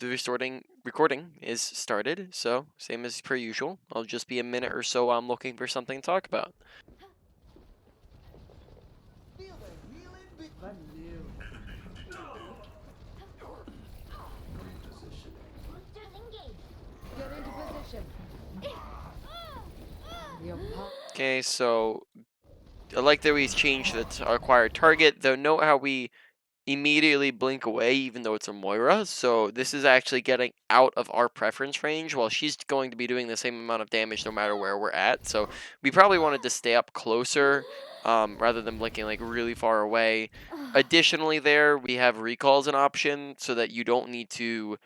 the recording is started, so same as per usual. I'll just be a minute or so. I'm looking for something to talk about. Okay, so I like that we changed the acquired target. Though note how we immediately blink away even though it's a Moira, so this is actually getting out of our preference range while she's going to be doing the same amount of damage no matter where we're at. So we probably wanted to stay up closer rather than blinking like really far away. Additionally, there we have recall as an option so that you don't need to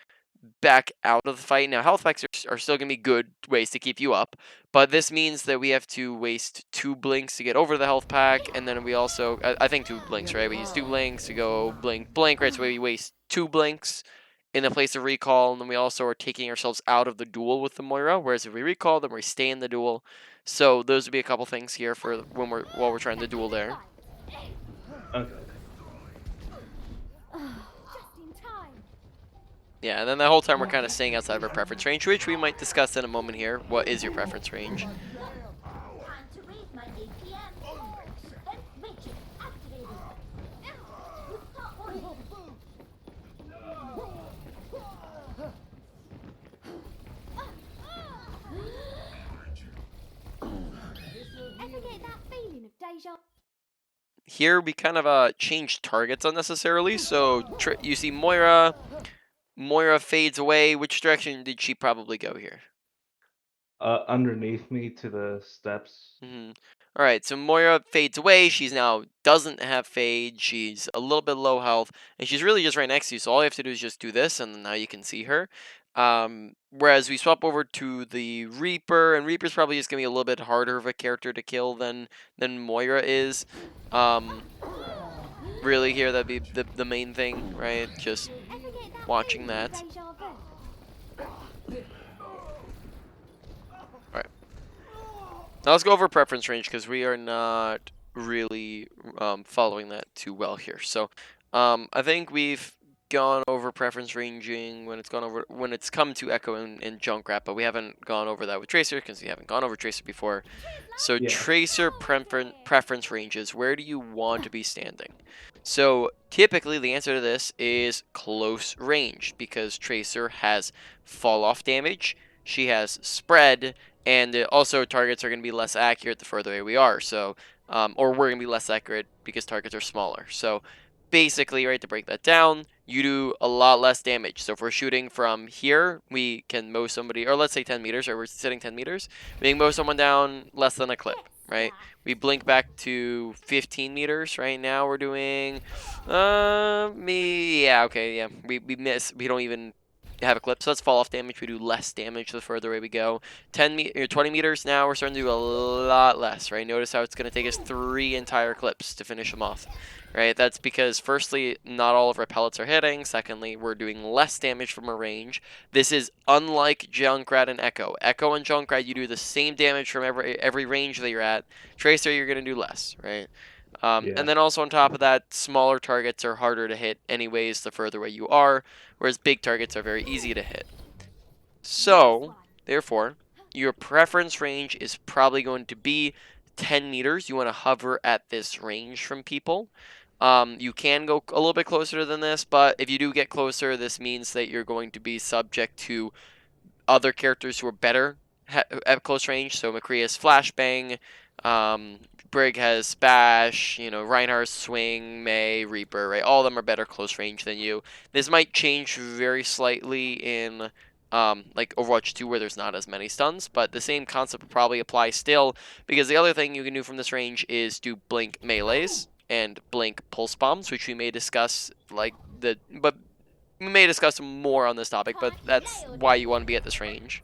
back out of the fight. Now, health packs are still going to be good ways to keep you up, but this means that we have to waste 2 blinks to get over the health pack, and then we also, I think 2 blinks, right? We use 2 blinks to go blink, blink, right? So we waste 2 blinks in the place of recall, and then we also are taking ourselves out of the duel with the Moira, whereas if we recall, then we stay in the duel. So those would be a couple things here for when while we're trying to duel there. Okay. Yeah, and then the whole time we're kind of staying outside of our preference range, which we might discuss in a moment here. What is your preference range? Here we kind of changed targets unnecessarily. So you see Moira fades away. Which direction did she probably go here? Underneath me to the steps. All right, so Moira fades away. She's now doesn't have fade. She's a little bit low health, and she's really just right next to you. So all you have to do is just do this, and now you can see her. Whereas we swap over to the Reaper, and Reaper's probably just gonna be a little bit harder of a character to kill than Moira is. Really here that'd be the main thing, right? Just watching that. Alright. Now let's go over preference range because we are not really following that too well here. So I think we've gone over preference ranging when it's come to Echo and Junkrat, but we haven't gone over that with Tracer because we haven't gone over Tracer before. So Yeah. Tracer preference ranges, where do you want to be standing? So typically the answer to this is close range because Tracer has fall off damage, she has spread, and also targets are going to be less accurate the further away we are. So or we're going to be less accurate because targets are smaller. So basically, right, to break that down, you do a lot less damage. So if we're shooting from here, we can mow somebody, or let's say 10 meters, or we're sitting 10 meters, we can mow someone down less than a clip, right? We blink back to 15 meters right now. We're doing, we miss. We don't even have a clip, so let's fall off damage. We do less damage the further away we go. 20 meters now, we're starting to do a lot less, right? Notice how it's going to take us 3 entire clips to finish them off, right? That's because, firstly, not all of our pellets are hitting. Secondly, we're doing less damage from a range. This is unlike Junkrat and Echo. Echo and Junkrat, you do the same damage from every range that you're at. Tracer, you're going to do less, right? Yeah. And then also on top of that, smaller targets are harder to hit anyways the further away you are, whereas big targets are very easy to hit. So, therefore, your preference range is probably going to be 10 meters. You want to hover at this range from people. You can go a little bit closer than this, but if you do get closer, this means that you're going to be subject to other characters who are better at close range. So McCree has Flashbang, Brig has Bash, Reinhardt's Swing, May, Reaper, right? All of them are better close range than you. This might change very slightly in like Overwatch 2 where there's not as many stuns, but the same concept will probably apply still, because the other thing you can do from this range is do blink melees and blink pulse bombs, which we may discuss but we may discuss more on this topic, but that's why you want to be at this range.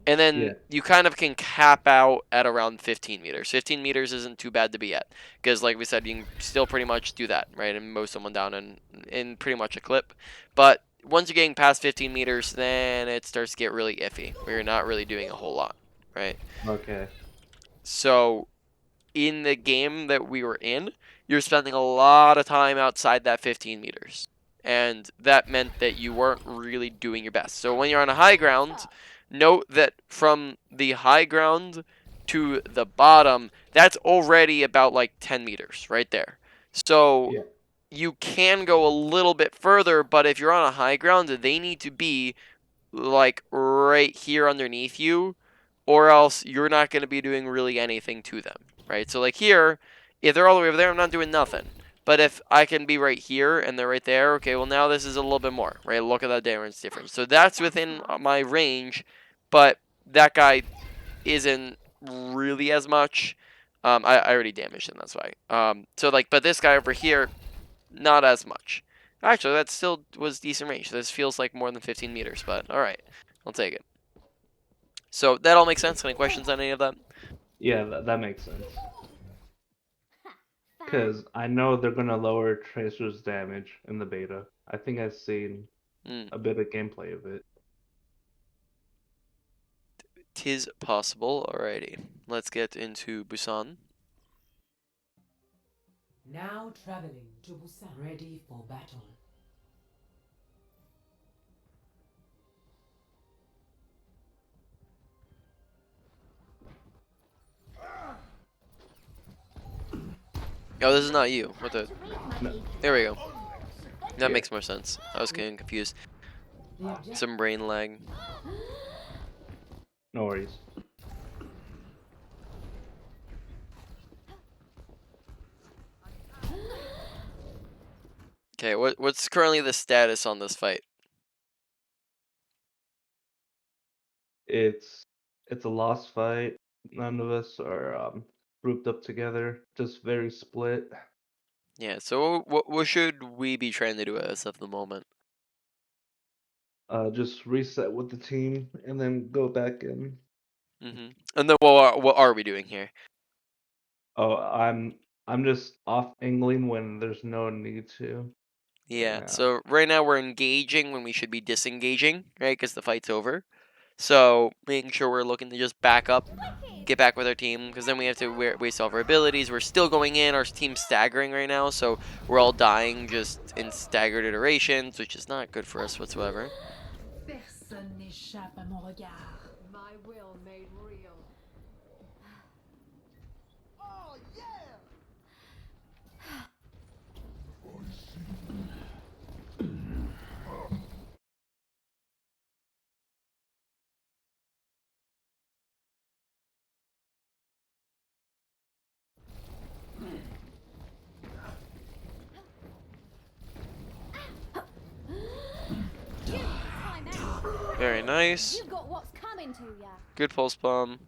And then you kind of can cap out at around 15 meters. 15 meters isn't too bad to be at, because like we said, you can still pretty much do that, right, and mow someone down in pretty much a clip. But once you're getting past 15 meters, then it starts to get really iffy, where you're not really doing a whole lot, right? Okay. So in the game that we were in, you're spending a lot of time outside that 15 meters. and that meant that you weren't really doing your best. So when you're on a high ground, note that from the high ground to the bottom, that's already about like 10 meters right there. So Yeah. you can go a little bit further, but if you're on a high ground, they need to be like right here underneath you, or else you're not going to be doing really anything to them, right? So like here, if they're all the way over there, I'm not doing nothing. But if I can be right here and they're right there, okay, well now this is a little bit more, right? Look at that damage difference. So that's within my range, but that guy isn't really as much. I already damaged him, that's why. So like, but this guy over here, not as much. Actually, that still was decent range. This feels like more than 15 meters, but all right, I'll take it. So that all makes sense. Any questions on any of that? Yeah, that makes sense. Because I know they're gonna lower Tracer's damage in the beta. I think I've seen Mm, a bit of gameplay of it. tis possible. Alrighty, let's get into Busan. Now traveling to Busan, ready for battle. Oh, this is not you. What the? No, There we go. That yeah, makes more sense. I was getting confused. The objective. Some brain lag. no worries. Okay, what's currently the status on this fight? It's it's a lost fight. None of us are grouped up together. Just very split. Yeah. So what should we be trying to do as of the moment? Just reset with the team and then go back in. And then what are we doing here? Oh, I'm just off angling when there's no need to right Yeah. now. So right now we're engaging when we should be disengaging, right? Because the fight's over. So making sure we're looking to just back up, get back with our team, because then we have to waste all of our abilities. We're still going in. Our team's staggering right now, so we're all dying just in staggered iterations, which is not good for us whatsoever. Personne n'échappe à mon regard. My will made real. Very nice. You got what's coming to ya. Good pulse bomb.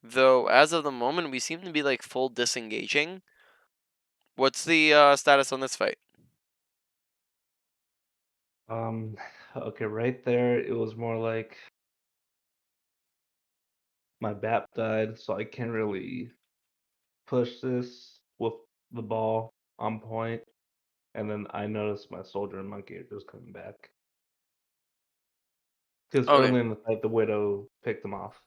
Though, as of the moment, we seem to be like full disengaging. What's the status on this fight? Um, okay, right there, it was more like my BAP died, so I can't really push this with the ball on point. And then I noticed my soldier and monkey are just coming back. Because Okay. early in the fight, the Widow picked them off.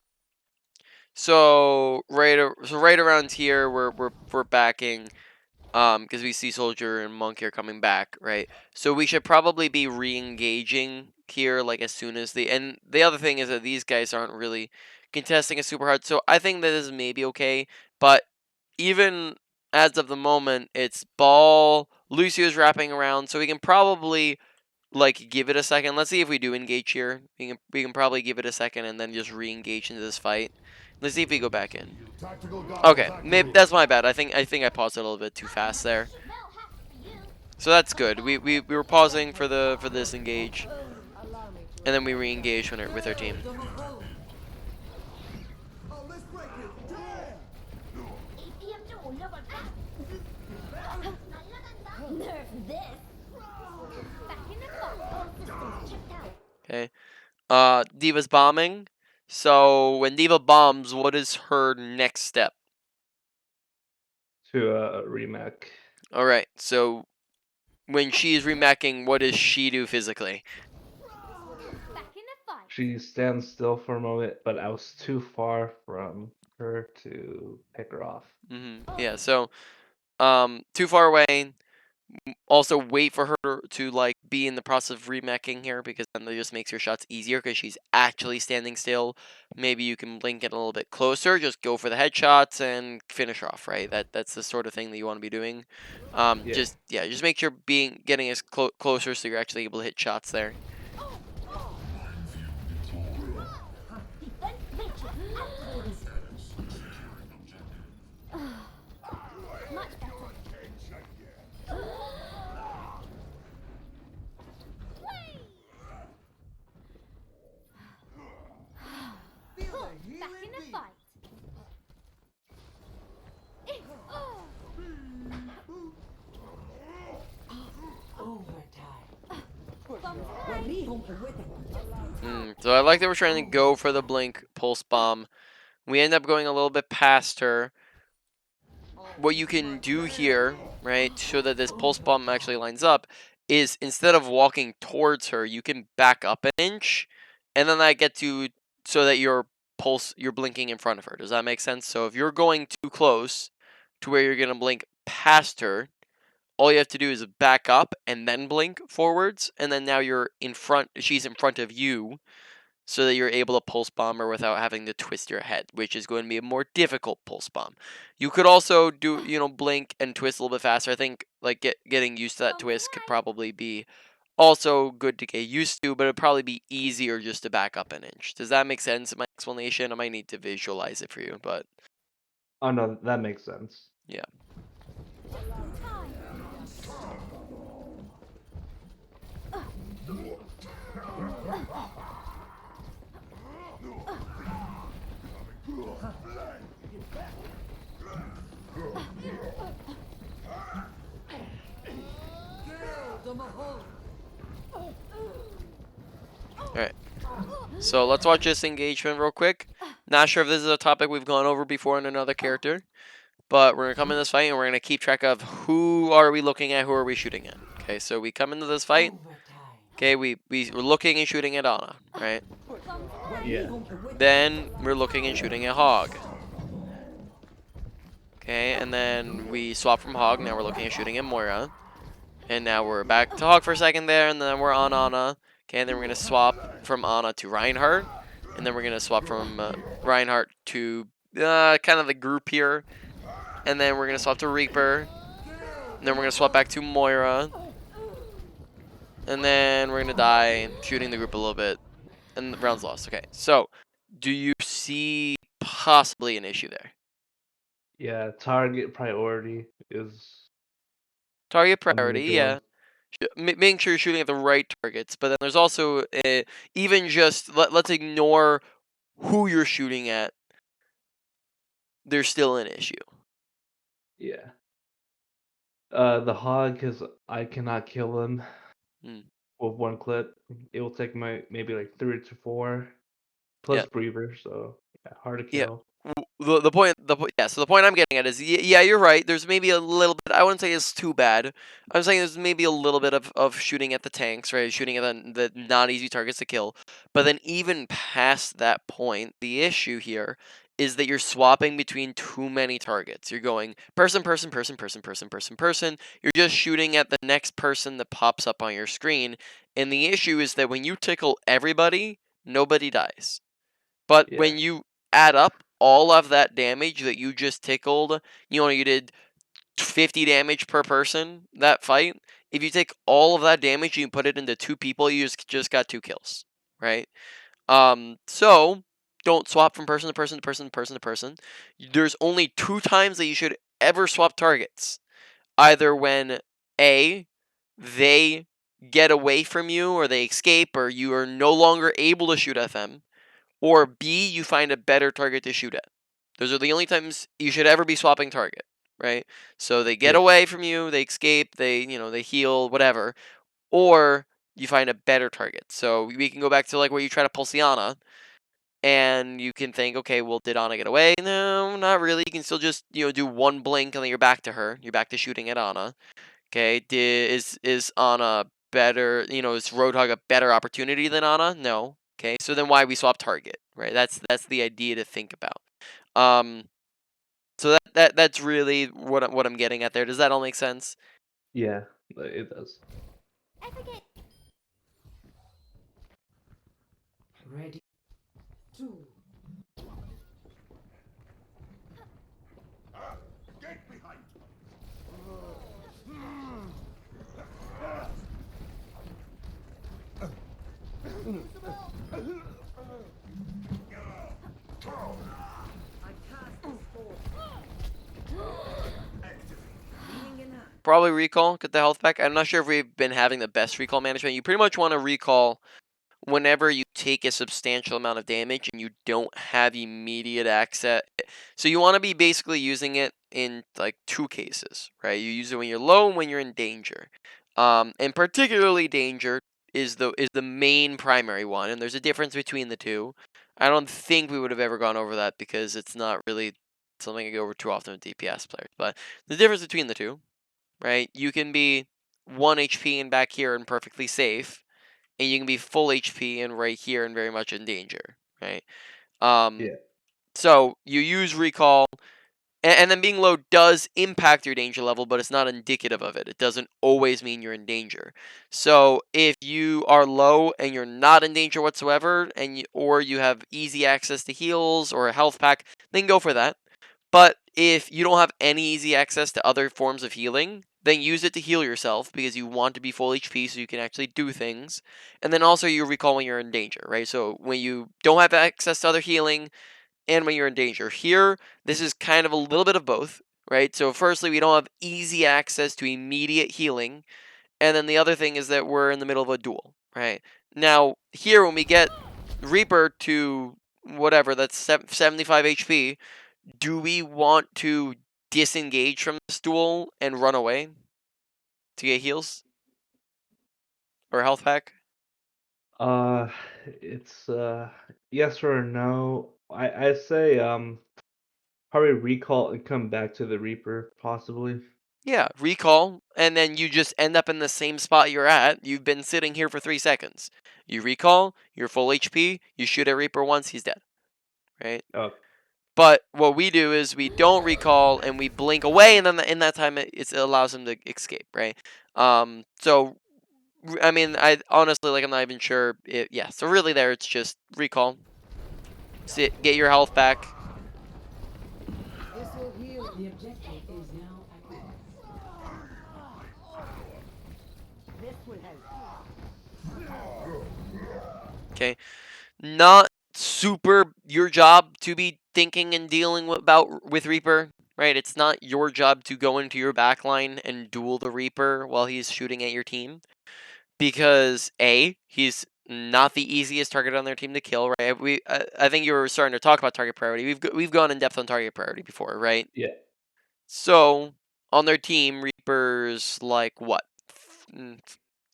So right around here, we're backing. Because we see Soldier and Monk here coming back, right? So we should probably be re-engaging here, like as soon as and the other thing is that these guys aren't really contesting it super hard, so I think that this is maybe okay. But even as of the moment, it's ball. Lucio's wrapping around, so we can probably like give it a second. Let's see if we do engage here. We can probably give it a second and then just re-engage into this fight. Let's see if we go back in. Okay, maybe that's my bad. I think I paused it a little bit too fast there. So that's good. We were pausing for this engage, and then we re-engage when with our team. Nerf this. Back in the box. All systems checked out. Okay. Diva's bombing. So when Diva bombs, what is her next step? To remake. All right. So when she's remacking, what does she do physically? Back in the fight. She stands still for a moment, but I was too far from her to pick her off. Yeah. So too far away. Also, wait for her to like be in the process of remeching here, because then that just makes your shots easier because she's actually standing still. Maybe you can blink it a little bit closer. Just go for the headshots and finish her off. Right. That's the sort of thing that you want to be doing. Yeah. Just make sure getting as closer so you're actually able to hit shots there. Defense matrix activated. Much better. Back in the fight. So I like that we're trying to go for the blink pulse bomb. We end up going a little bit past her. What you can do here, right, so that this pulse bomb actually lines up, is instead of walking towards her, you can back up an inch, and then that gets you so that you're blinking in front of her. Does that make sense? So if you're going too close to where you're gonna blink past her, all you have to do is back up and then blink forwards, and then now you're in front. She's in front of you, so that you're able to pulse bomb her without having to twist your head, which is going to be a more difficult pulse bomb. You could also do, blink and twist a little bit faster. I think like getting used to that twist could probably be also good to get used to, but it'd probably be easier just to back up an inch. Does that make sense in my explanation? I might need to visualize it for you, but Oh no, that makes sense. yeah. Alright. So let's watch this engagement real quick. Not sure if this is a topic we've gone over before in another character, but we're going to come in this fight and we're going to keep track of who are we looking at, who are we shooting at. Okay, so we come into this fight. Okay, we're looking and shooting at Ana, right? Yeah. Then we're looking and shooting at Hog. Okay, and then we swap from Hog. Now we're looking and shooting at Moira. And now we're back to Hog for a second there, and then we're on Ana. Okay, and then we're going to swap from Ana to Reinhardt. And then we're going to swap from Reinhardt to kind of the group here. And then we're going to swap to Reaper. And then we're going to swap back to Moira. And then we're going to die, shooting the group a little bit. And the round's lost. Okay, so do you see possibly an issue there? Yeah, target priority is Target a priority, major yeah. one. Making sure you're shooting at the right targets, but then there's also even just let's ignore who you're shooting at. There's still an issue. Yeah. The hog, because I cannot kill him Hmm. with one clip. It will take maybe like 3 to 4 Yeah. plus breather, so yeah, hard to Yeah. kill. The point, so the point I'm getting at is, yeah, you're right. There's maybe a little bit. I wouldn't say it's too bad. I'm saying there's maybe a little bit of shooting at the tanks, right? Shooting at the not easy targets to kill. But then even past that point, the issue here is that you're swapping between too many targets. You're going person, person, person, person, person, person, person. You're just shooting at the next person that pops up on your screen. And the issue is that when you tickle everybody, nobody dies. But Yeah. when you add up all of that damage that you just tickled, you did 50 damage per person that fight. If you take all of that damage and you put it into 2 people, you just got 2 kills, right? So don't swap from person to person to person to person to person. There's only 2 times that you should ever swap targets. Either when A, they get away from you or they escape or you are no longer able to shoot at them, or B, you find a better target to shoot at. Those are the only times you should ever be swapping target, right? So they get Yeah. away from you, they escape, they heal, whatever, or you find a better target. So we can go back to like where you try to pulse Ana, and you can think, okay, well, did Ana get away? No, not really. You can still just do one blink and then you're back to her. You're back to shooting at Ana. Okay, is Ana better? Is Roadhog a better opportunity than Ana? No. Okay, so then why we swap target, right? That's the idea to think about. So that's really what I'm getting at there. Does that all make sense? Yeah. It does. I forget. Ready. Two. I cast the spell. Being in a Probably recall, get the health back. I'm not sure if we've been having the best recall management. You pretty much want to recall whenever you take a substantial amount of damage and you don't have immediate access. So you want to be basically using it in like two cases, right? You use it when you're low and when you're in danger. And particularly danger is the main primary one, and there's a difference between the two. I don't think we would have ever gone over that because it's not really something I go over too often with DPS players. But the difference between the two, right? You can be 1 HP and back here and perfectly safe, and you can be full HP and right here and very much in danger, right? Um, Yeah. so you use recall, and then being low does impact your danger level, but it's not indicative of it. It doesn't always mean you're in danger. So if you are low and you're not in danger whatsoever, or you have easy access to heals or a health pack, then go for that. But if you don't have any easy access to other forms of healing, then use it to heal yourself because you want to be full HP so you can actually do things. And then also you recall when you're in danger, right? So when you don't have access to other healing and when you're in danger. Here, this is kind of a little bit of both, right? So firstly, we don't have easy access to immediate healing. And then the other thing is that we're in the middle of a duel, right? Now, here when we get Reaper to whatever, that's 75 HP, do we want to disengage from this duel and run away to get heals or a health pack? Uh, it's yes or no. I say probably recall and come back to the Reaper possibly. Yeah, recall, and then you just end up in the same spot you're at. You've been sitting here for 3 seconds. You recall, you're full HP, you shoot at Reaper once, he's dead, right? Oh But what we do is we don't recall and we blink away, and then in that time it allows him to escape, right? So I mean, I honestly like I'm not even sure. Yeah, so really there it's just recall, sit, get your health back. This will heal. The objective is now active. This will help. Okay, not super your job to be thinking and dealing with Reaper, right? It's not your job to go into your backline and duel the Reaper while he's shooting at your team, because A, he's not the easiest target on their team to kill, right? I think you were starting to talk about target priority. We've gone in depth on target priority before, right? yeah. So on their team, Reaper's like what,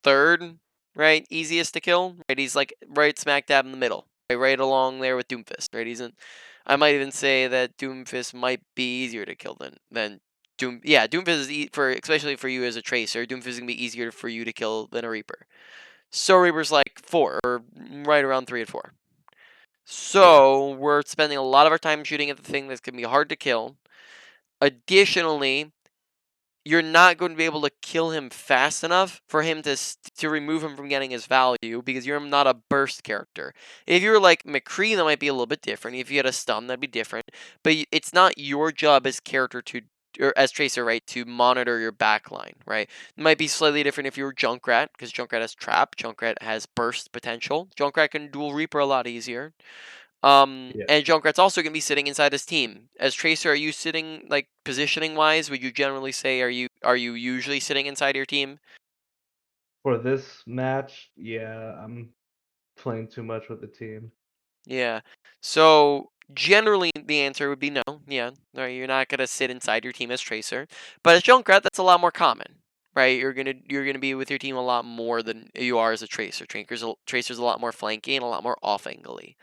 third, right? Easiest to kill, right? He's like right smack dab in the middle, right along there with Doomfist, right? He's in. I might even say that Doomfist might be easier to kill than Doom. Yeah, Doomfist is for especially for you as a tracer. Doomfist is gonna be easier for you to kill than a Reaper. So Reaper's like 4 or right around 3 and 4. Yeah. So we're spending a lot of our time shooting at the thing that's gonna be hard to kill. Additionally, you're not going to be able to kill him fast enough for him to remove him from getting his value because you're not a burst character. If you were like McCree, that might be a little bit different. If you had a stun, that'd be different. But it's not your job as character to or as tracer, right, to monitor your backline, right? It might be slightly different if you were Junkrat because Junkrat has trap, Junkrat has burst potential. Junkrat can dual Reaper a lot easier. Yeah. And Junkrat's also gonna be sitting inside his team. As Tracer, are you sitting like positioning wise? Would you generally say are you usually sitting inside your team? For this match, yeah, I'm playing too much with the team. Yeah. So generally the answer would be no. Yeah. No, you're not gonna sit inside your team as Tracer. But as Junkrat, that's a lot more common. Right? You're gonna be with your team a lot more than you are as a Tracer. Tracer's a lot more flanky and a lot more off angly.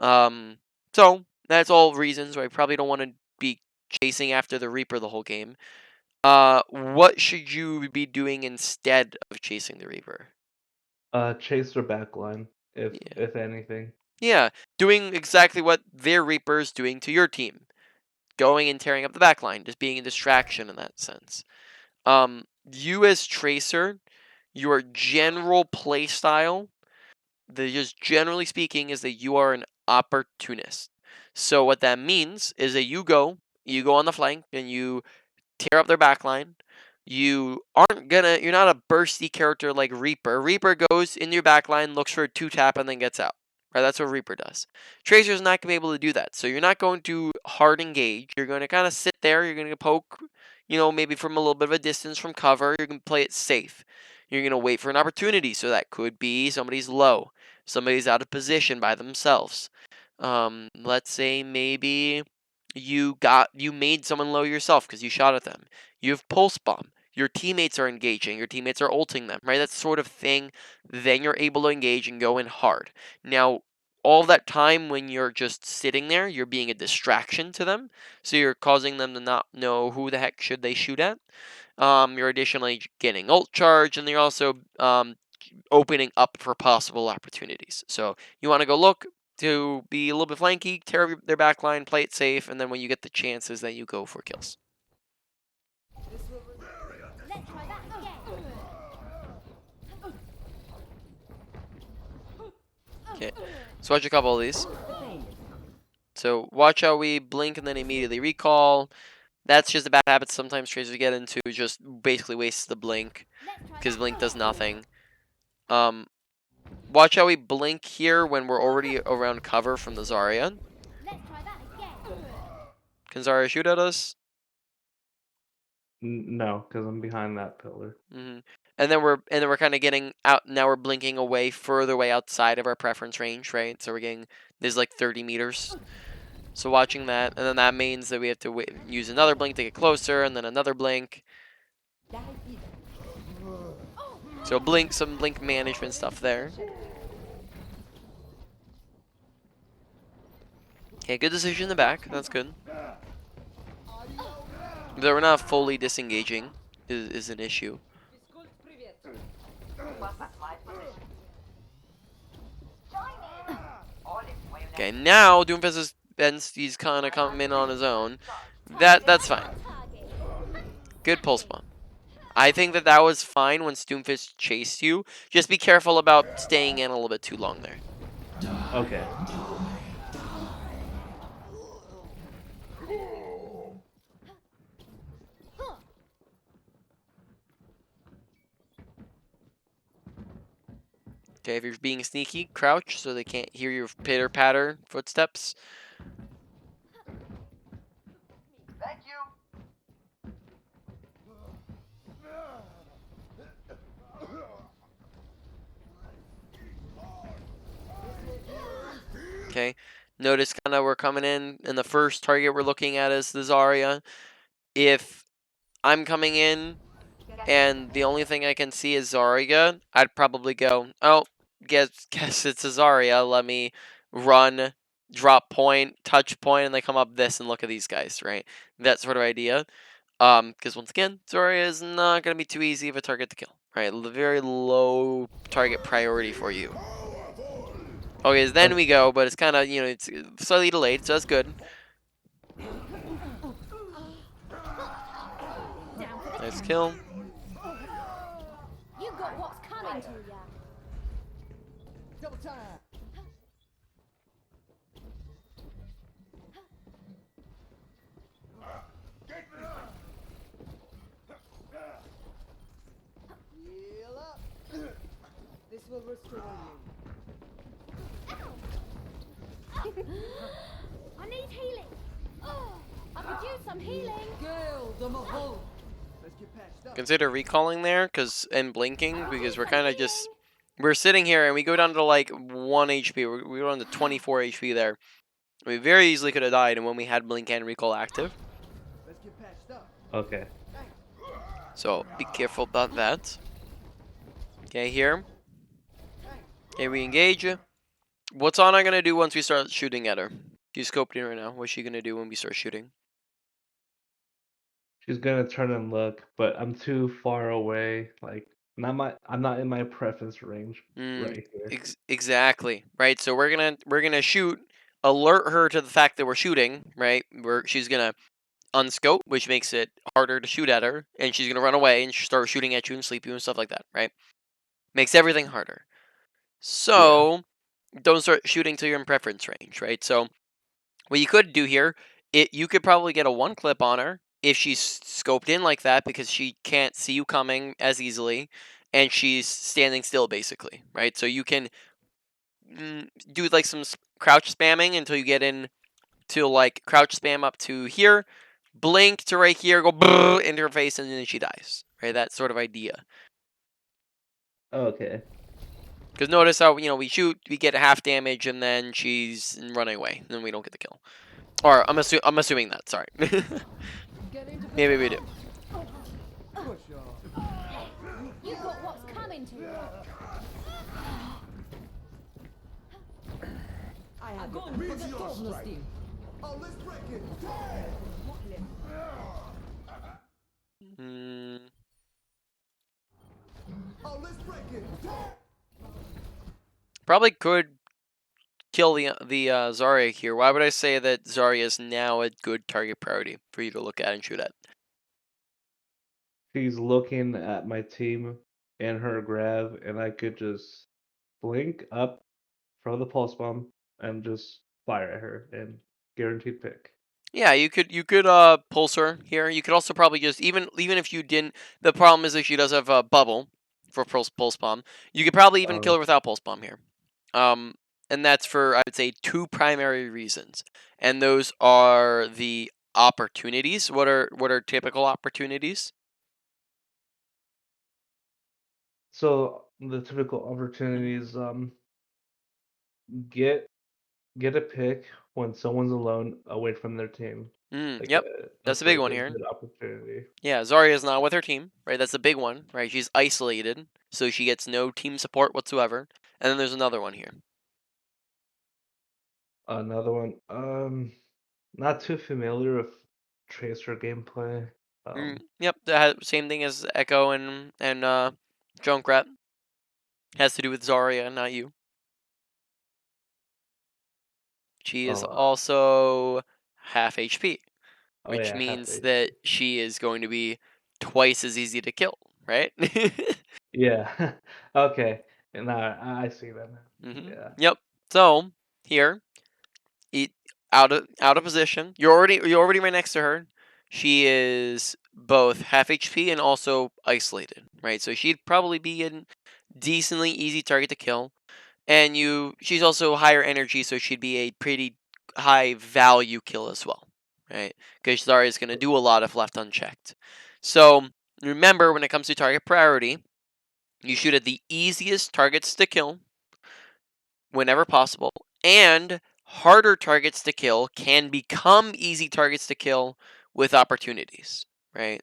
Um so that's all reasons why I probably don't want to be chasing after the Reaper the whole game. What should you be doing instead of chasing the Reaper? Chase their backline, Yeah. if anything. Yeah, doing exactly what their Reaper's doing to your team. Going and tearing up the backline, just being a distraction in that sense. You as Tracer, your general play style, just generally speaking, is that you are an opportunist. So what that means is that you go on the flank and you tear up their backline. You're not a bursty character like Reaper. Reaper goes in your backline, looks for a 2-tap, and then gets out. Right, that's what Reaper does. Tracer's not going to be able to do that. So you're not going to hard engage. You're going to kind of sit there. You're going to poke, maybe from a little bit of a distance from cover. You're going to play it safe. You're going to wait for an opportunity. So that could be somebody's low. Somebody's out of position by themselves. Let's say maybe you made someone low yourself because you shot at them. You have pulse bomb. Your teammates are engaging. Your teammates are ulting them, right? That sort of thing. Then you're able to engage and go in hard. Now, all that time when you're just sitting there, you're being a distraction to them. So you're causing them to not know who the heck should they shoot at. You're additionally getting ult charge, and you're also opening up for possible opportunities. So you want to go look to be a little bit flanky, tear up their back line, play it safe, and then when you get the chances, then you go for kills. Let's try that again. Okay, so watch a couple of these. So watch how we blink and then immediately recall. That's just a bad habit sometimes Tracers get into, just basically wastes the blink, because blink does nothing. Watch how we blink here when we're already around cover from the Zarya. Let's try that again. Can Zarya shoot at us? No, because I'm behind that pillar. And then we're kind of getting out. Now we're blinking away, further away outside of our preference range, right? So we're getting there's like 30 meters. So watching that, and then that means that we have to use another blink to get closer, and then another blink. So some blink management stuff there. Okay, good decision in the back. That's good. But we're not fully disengaging is an issue. Okay, now he's kind of coming in on his own. That's fine. Good pulse bomb. I think that was fine when Stoomfist chased you. Just be careful about staying in a little bit too long there. Okay. Okay, if you're being sneaky, crouch so they can't hear your pitter-patter footsteps. Thank you. Okay, notice kind of we're coming in, and the first target we're looking at is the Zarya. If I'm coming in, and the only thing I can see is Zarya, I'd probably go, oh, guess it's a Zarya. Let me run, drop point, touch point, and they come up this and look at these guys, right? That sort of idea. Because once again, Zarya is not going to be too easy of a target to kill, right? Very low target priority for you. Okay, so then we go, but it's kind of, it's slightly delayed, so that's good. Nice kill. You got what's coming to ya. Double time. Heal up. This will restore you. I need healing. Oh, I could use some healing. Gale the Mahal. Let's get patched up. Consider recalling there, and blinking, because we're kind of just... We're sitting here, and we go down to, like, 1 HP. We go down to 24 HP there. We very easily could have died, and when we had blink and recall active. Let's get patched up. Okay. So, be careful about that. Okay, here. Okay, we engage. What's Ana gonna do once we start shooting at her? She's scoped in right now. What's she gonna do when we start shooting? She's gonna turn and look, but I'm too far away. Like, I'm not in my preference range right here. Exactly. Right. So we're gonna shoot. Alert her to the fact that we're shooting. Right. She's gonna unscope, which makes it harder to shoot at her, and she's gonna run away and start shooting at you and sleep you and stuff like that, right? Makes everything harder. So don't start shooting till you're in preference range, right? So what you could do here, you could probably get a one clip on her if she's scoped in like that because she can't see you coming as easily, and she's standing still basically, right? So you can do like some crouch spamming until you get in to like crouch spam up to here, blink to right here, go into her face, and then she dies. Right, that sort of idea. Okay. Because notice how we shoot, we get half damage, and then she's running away, and then we don't get the kill. Or I'm assuming that. Sorry. Get into Maybe we do. Push off. You got what's coming to you. I have gone for the toughness team. Oh, let's break it. Mm, Oh, let's break it. probably could kill the Zarya here. Why would I say that Zarya is now a good target priority for you to look at and shoot at? She's looking at my team and her grab, and I could just blink up, throw the pulse bomb, and just fire at her and guaranteed pick. Yeah, you could pulse her here. You could also probably just even if you didn't. The problem is that she does have a bubble for pulse bomb. You could probably even kill her without pulse bomb here. And that's for I would say two primary reasons, and those are the opportunities. What are typical opportunities? So the typical opportunities, get a pick when someone's alone away from their team. Like Yep, that's that's a big like one a here. good opportunity. Yeah, Zarya is not with her team, right? That's a big one, right? She's isolated, so she gets no team support whatsoever. And then there's another one here. Another one, not too familiar with Tracer gameplay. Yep, same thing as Echo and Junkrat. Has to do with Zarya, not you. She is Oh, also half HP, oh which yeah, half means HP. that she is going to be twice as easy to kill, right? Yeah. Okay. And I see that now. Yeah. Yep. So here, eat out of position. You're already right next to her. She is both half HP and also isolated, right? So she'd probably be a decently easy target to kill. And she's also higher energy, so she'd be a pretty high value kill as well, right? Because Zarya is going to do a lot if left unchecked. So remember, when it comes to target priority, you shoot at the easiest targets to kill whenever possible, and harder targets to kill can become easy targets to kill with opportunities, right?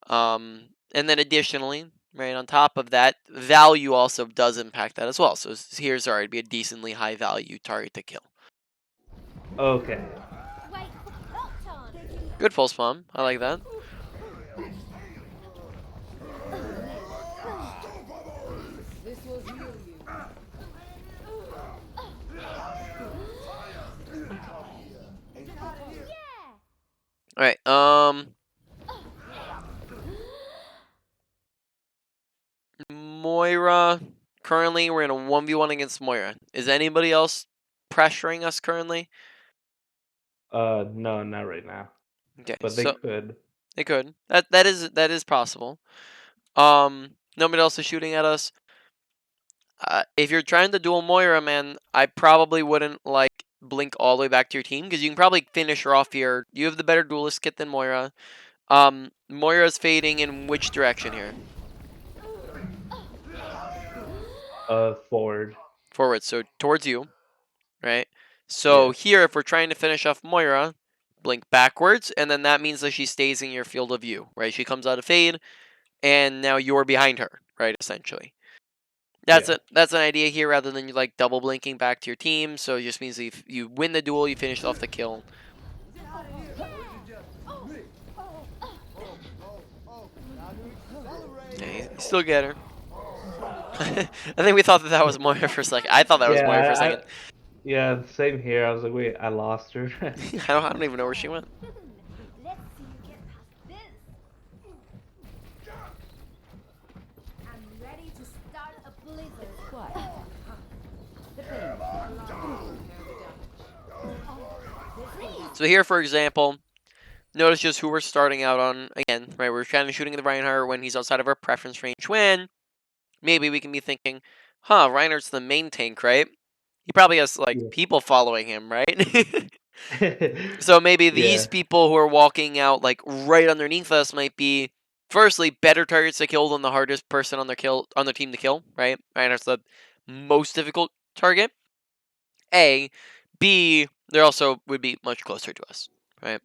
And then additionally, right on top of that, value also does impact that as well. So here's Zarya, it'd be a decently high value target to kill. Okay. Wait, locked on. Good pulse bomb. I like that. This will heal you. Yeah. All right. Moira. Currently, we're in a 1v1 against Moira. Is anybody else pressuring us currently? No, not right now. Okay, But they so could. they could. That is possible. Nobody else is shooting at us. If you're trying to duel Moira, man, I probably wouldn't like blink all the way back to your team because you can probably finish her off here. You have the better duelist kit than Moira. Moira's fading in which direction here? Forward. Forward, so towards you, right? So Yeah. here, if we're trying to finish off Moira, blink backwards, and then that means that she stays in your field of view, right? She comes out of fade, and now you're behind her, right? Essentially. Yeah. That's an idea here rather than you like double blinking back to your team. So it just means that if you win the duel, you finish off the kill. Yeah, you still get her. I think we thought that was Moira for a second. I thought that was Yeah, Moira for a second. yeah, same here. I was like, wait, I lost her. I don't even know where she went. Let's see So here, for example, notice just who we're starting out on again, right? We're kind of shooting the Reinhardt when he's outside of our preference range. When maybe we can be thinking, huh, Reinhardt's the main tank, right? He probably has like Yeah. people following him, right? So maybe Yeah. these people who are walking out like right underneath us might be firstly better targets to kill than the hardest person on their team to kill, right? Reinhardt's the most difficult target. A, B, they also would be much closer to us, right?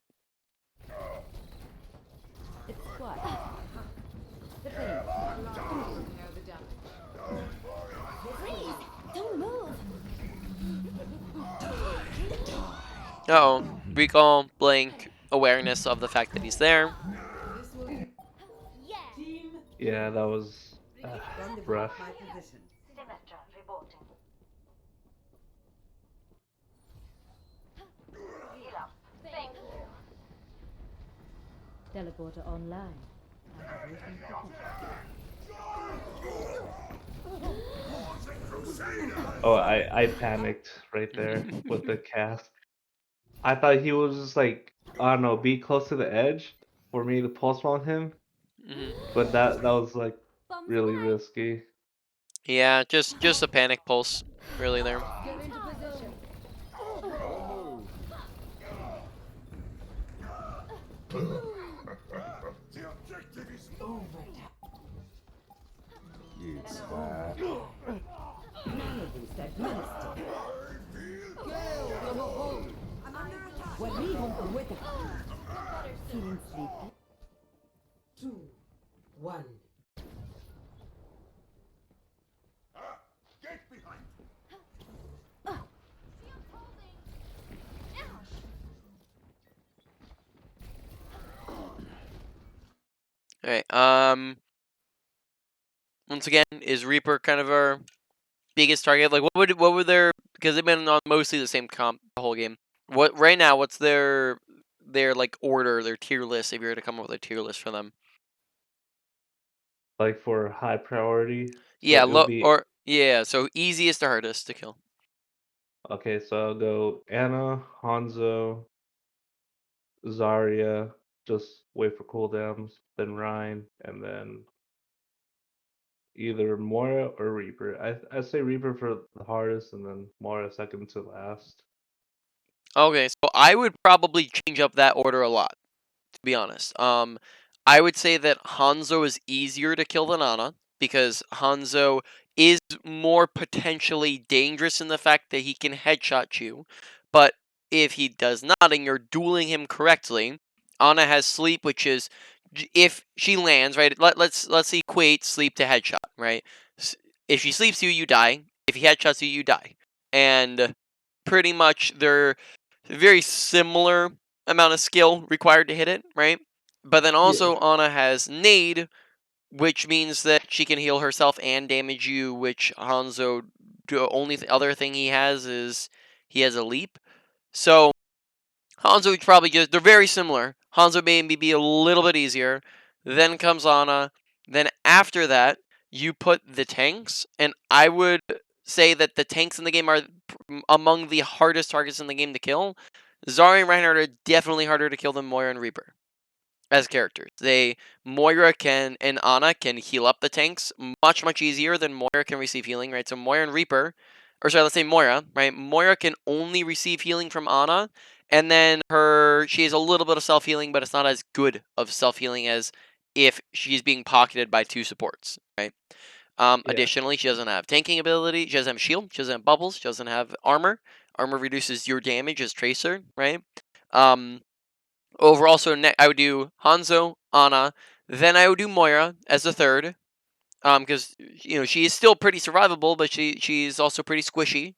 It's quiet. The pain. Repair the damage. Freeze! Don't move! Uh-oh. Recall, blank, awareness of the fact that he's there. This will Yeah! team. Yeah, that was Rendezvous rough. at my position. Teleporter online. Activating protection. Oh, I panicked right there with the cast. I thought he was just like, I don't know, be close to the edge for me to pulse on him, Mhm. but that was like Bombs really away! risky. Yeah, just a panic pulse, really there. Get into position. Nano boost administered. I'm under attack. وريهم قوتك. Feeling sleepy? 2, 1. Alright, once again, is Reaper kind of our biggest target? Like, what would their, because they've been on mostly the same comp the whole game. What right now? What's their like order, their tier list? If you were to come up with a tier list for them, Like for high priority. So yeah, it'll be so easiest to hardest to kill. okay, so I'll go Anna, Hanzo, Zarya, just wait for cooldowns, then Ryan, and then either Moira or Reaper. I say Reaper for the hardest, and then Moira second to last. Okay, so I would probably change up that order a lot, to be honest. I would say that Hanzo is easier to kill than Ana because Hanzo is more potentially dangerous in the fact that he can headshot you. But if he does not and you're dueling him correctly, Ana has sleep, which is if she lands, right? Let's equate sleep to headshot, right? If she sleeps you, you die. If he headshots you, you die. And pretty much they're very similar amount of skill required to hit it, right? But then Yeah. also Ana has nade, which means that she can heal herself and damage you, which Hanzo, the only other thing he has is he has a leap. So Hanzo would probably just, they're very similar. Hanzo may be a little bit easier. Then comes Ana. Then after that, you put the tanks, and I would say that the tanks in the game are among the hardest targets in the game to kill. Zarya and Reinhardt are definitely harder to kill than Moira and Reaper as characters. Moira can and Ana can heal up the tanks much easier than Moira can receive healing, right? So Moira and Reaper, or sorry, let's say Moira, right? Moira can only receive healing from Ana, and then she has a little bit of self healing, but it's not as good of self healing as if she's being pocketed by two supports, right? Yeah. Additionally, she doesn't have tanking ability. She doesn't have shield. She doesn't have bubbles. She doesn't have armor. Armor reduces your damage as Tracer, right? Um, Overall, so I would do Hanzo, Ana, then I would do Moira as the third, because she is still pretty survivable, but she's also pretty squishy.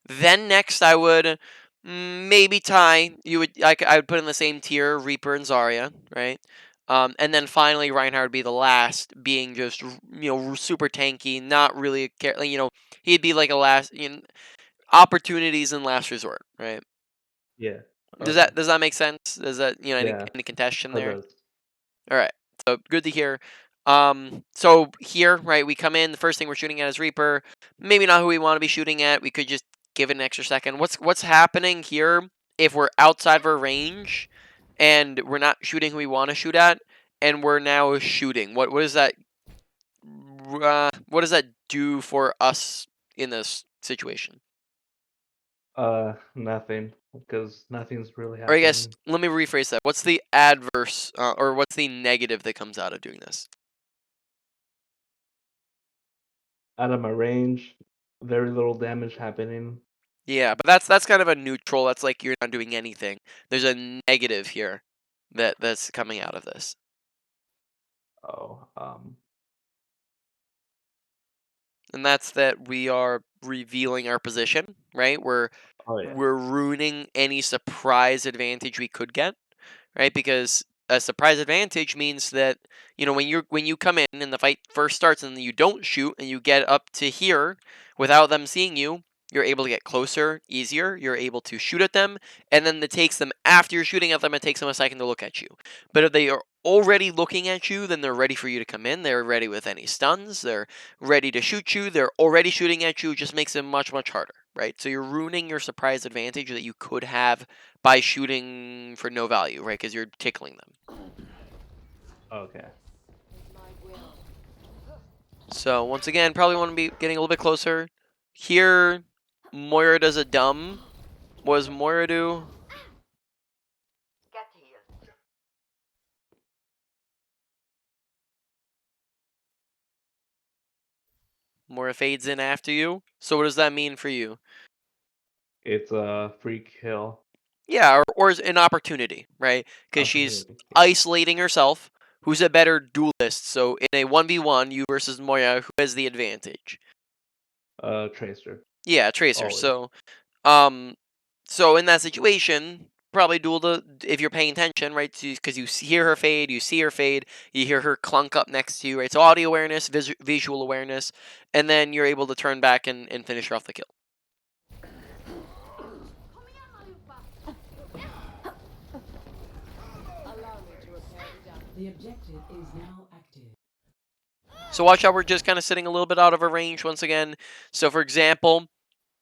Then next I would maybe tie. I would put in the same tier Reaper and Zarya, right? And then finally Reinhardt would be the last, being just super tanky, not really he'd be like a last opportunities in last resort, right? Yeah. Does Okay. that make sense? Does that Yeah, any contention that there? does. All right. So good to hear. So here, right, we come in. The first thing we're shooting at is Reaper. Maybe not who we want to be shooting at. We could just give it an extra second. What's happening here if we're outside of our range and we're not shooting who we want to shoot at, and we're now shooting. What does that do for us in this situation? Nothing, because nothing's really Or I guess happening. let me rephrase that. What's the adverse or what's the negative that comes out of doing this? Out of my range, very little damage happening. Yeah, but that's kind of a neutral. That's like you're not doing anything. There's a negative here that's coming out of this. Oh, And that's that we are revealing our position, right? oh yeah. We're ruining any surprise advantage we could get, right? Because a surprise advantage means that when you come in and the fight first starts and you don't shoot and you get up to here without them seeing you, you're able to get closer easier. You're able to shoot at them, and then it takes them after you're shooting at them. It takes them a second to look at you. But if they are already looking at you, then they're ready for you to come in. They're ready with any stuns. They're ready to shoot you. They're already shooting at you. It just makes it much harder, right? So you're ruining your surprise advantage that you could have by shooting for no value, right? Because you're tickling them. Okay. So once again, probably want to be getting a little bit closer. Here, Moira does a dumb. What does Moira do? Moira fades in after you. So what does that mean for you? It's a free kill Yeah, or an opportunity, right? Because she's opportunity. Yeah. isolating herself. Who's a better duelist? So in a 1v1, you versus Moira, who has the advantage? Tracer. Yeah, Tracer. Always. So in that situation, probably duel if you're paying attention, right? Because you hear her fade, you see her fade, you hear her clunk up next to you, right? So audio awareness, visual awareness, and then you're able to turn back and finish her off the kill. The objective is now active. So watch how we're just kind of sitting a little bit out of our range once again. So for example,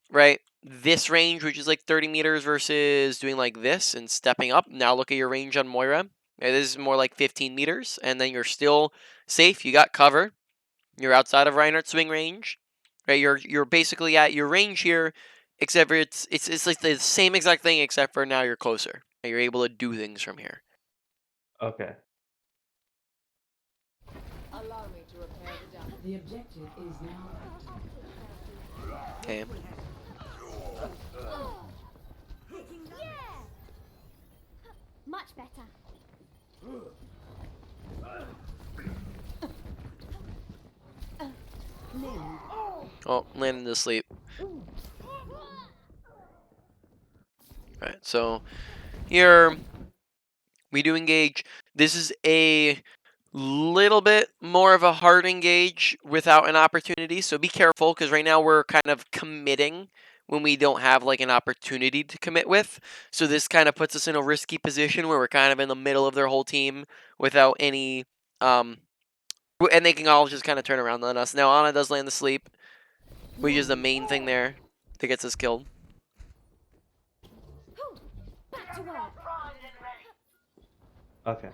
right, this range, which is like 30 meters versus doing like this and stepping up. Now look at your range on Moira. Okay, this is more like 15 meters, and then you're still safe. You got cover. You're outside of Reinhardt's swing range. Right, you're basically at your range here, except for it's like the same exact thing, except for now you're closer. You're able to do things from here. Okay. The objective is now active. Okay. Much better. Oh, landing to sleep. Alright, so here we do engage. This is a little bit more of a hard engage without an opportunity, so be careful because right now we're kind of committing when we don't have like an opportunity to commit with. So this kind of puts us in a risky position where we're kind of in the middle of their whole team without any and they can all just kind of turn around on us. Now Ana does land the sleep, which is the main thing there that gets us killed. Back to work. Okay.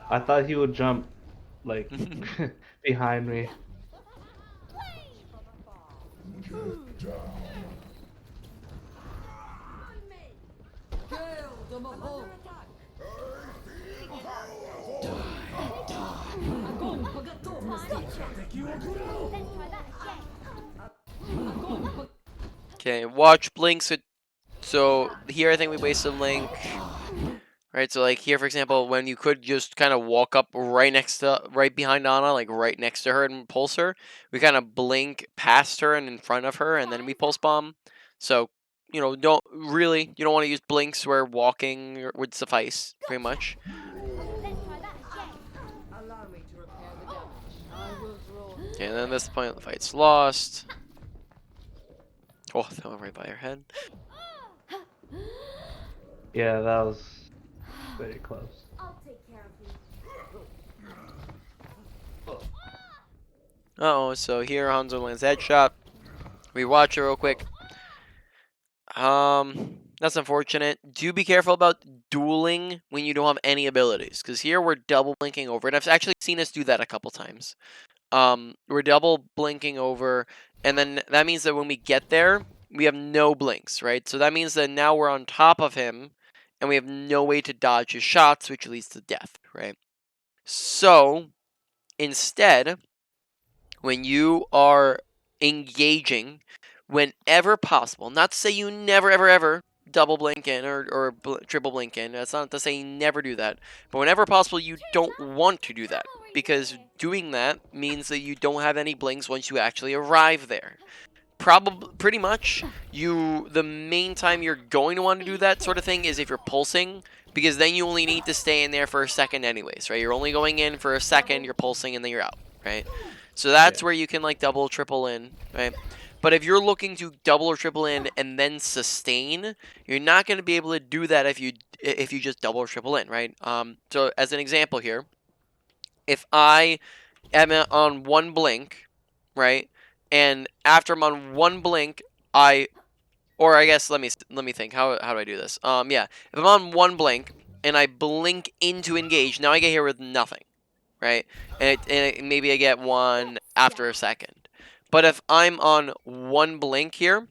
I thought he would jump like behind me. Okay, watch blinks. So here I think we wasted link. Right, so like here for example, when you could just kind of walk up right behind Ana, like right next to her and pulse her, we kind of blink past her and in front of her, and then we pulse bomb. So you don't want to use blinks where walking would suffice pretty much. Okay, and then at this point, the fight's lost. Oh, that went right by her head. Yeah, that was very close. I'll take care of you. Uh-oh, so here Hanzo lands headshot. We watch it real quick. That's unfortunate. Do be careful about dueling when you don't have any abilities, because here we're double blinking over, and I've actually seen us do that a couple times. We're double blinking over, and then that means that when we get there, we have no blinks, right? So that means that now we're on top of him, and we have no way to dodge his shots, which leads to death, right? So instead, when you are engaging, whenever possible, not to say you never ever ever double blink in or triple blink in, that's not to say you never do that, but whenever possible you don't want to do that, because doing that means that you don't have any blinks once you actually arrive there. Probably, pretty much, the main time you're going to want to do that sort of thing is if you're pulsing, because then you only need to stay in there for a second anyways, right? You're only going in for a second, you're pulsing, and then you're out, right? So that's where you can like double, triple in, right? But if you're looking to double or triple in and then sustain, you're not going to be able to do that if you just double or triple in, right? So as an example here, if I am on one blink, right, and after I'm on one blink, or I guess let me think. How do I do this? Yeah, if I'm on one blink and I blink into engage, now I get here with nothing, right? And maybe I get one after a second. But if I'm on one blink here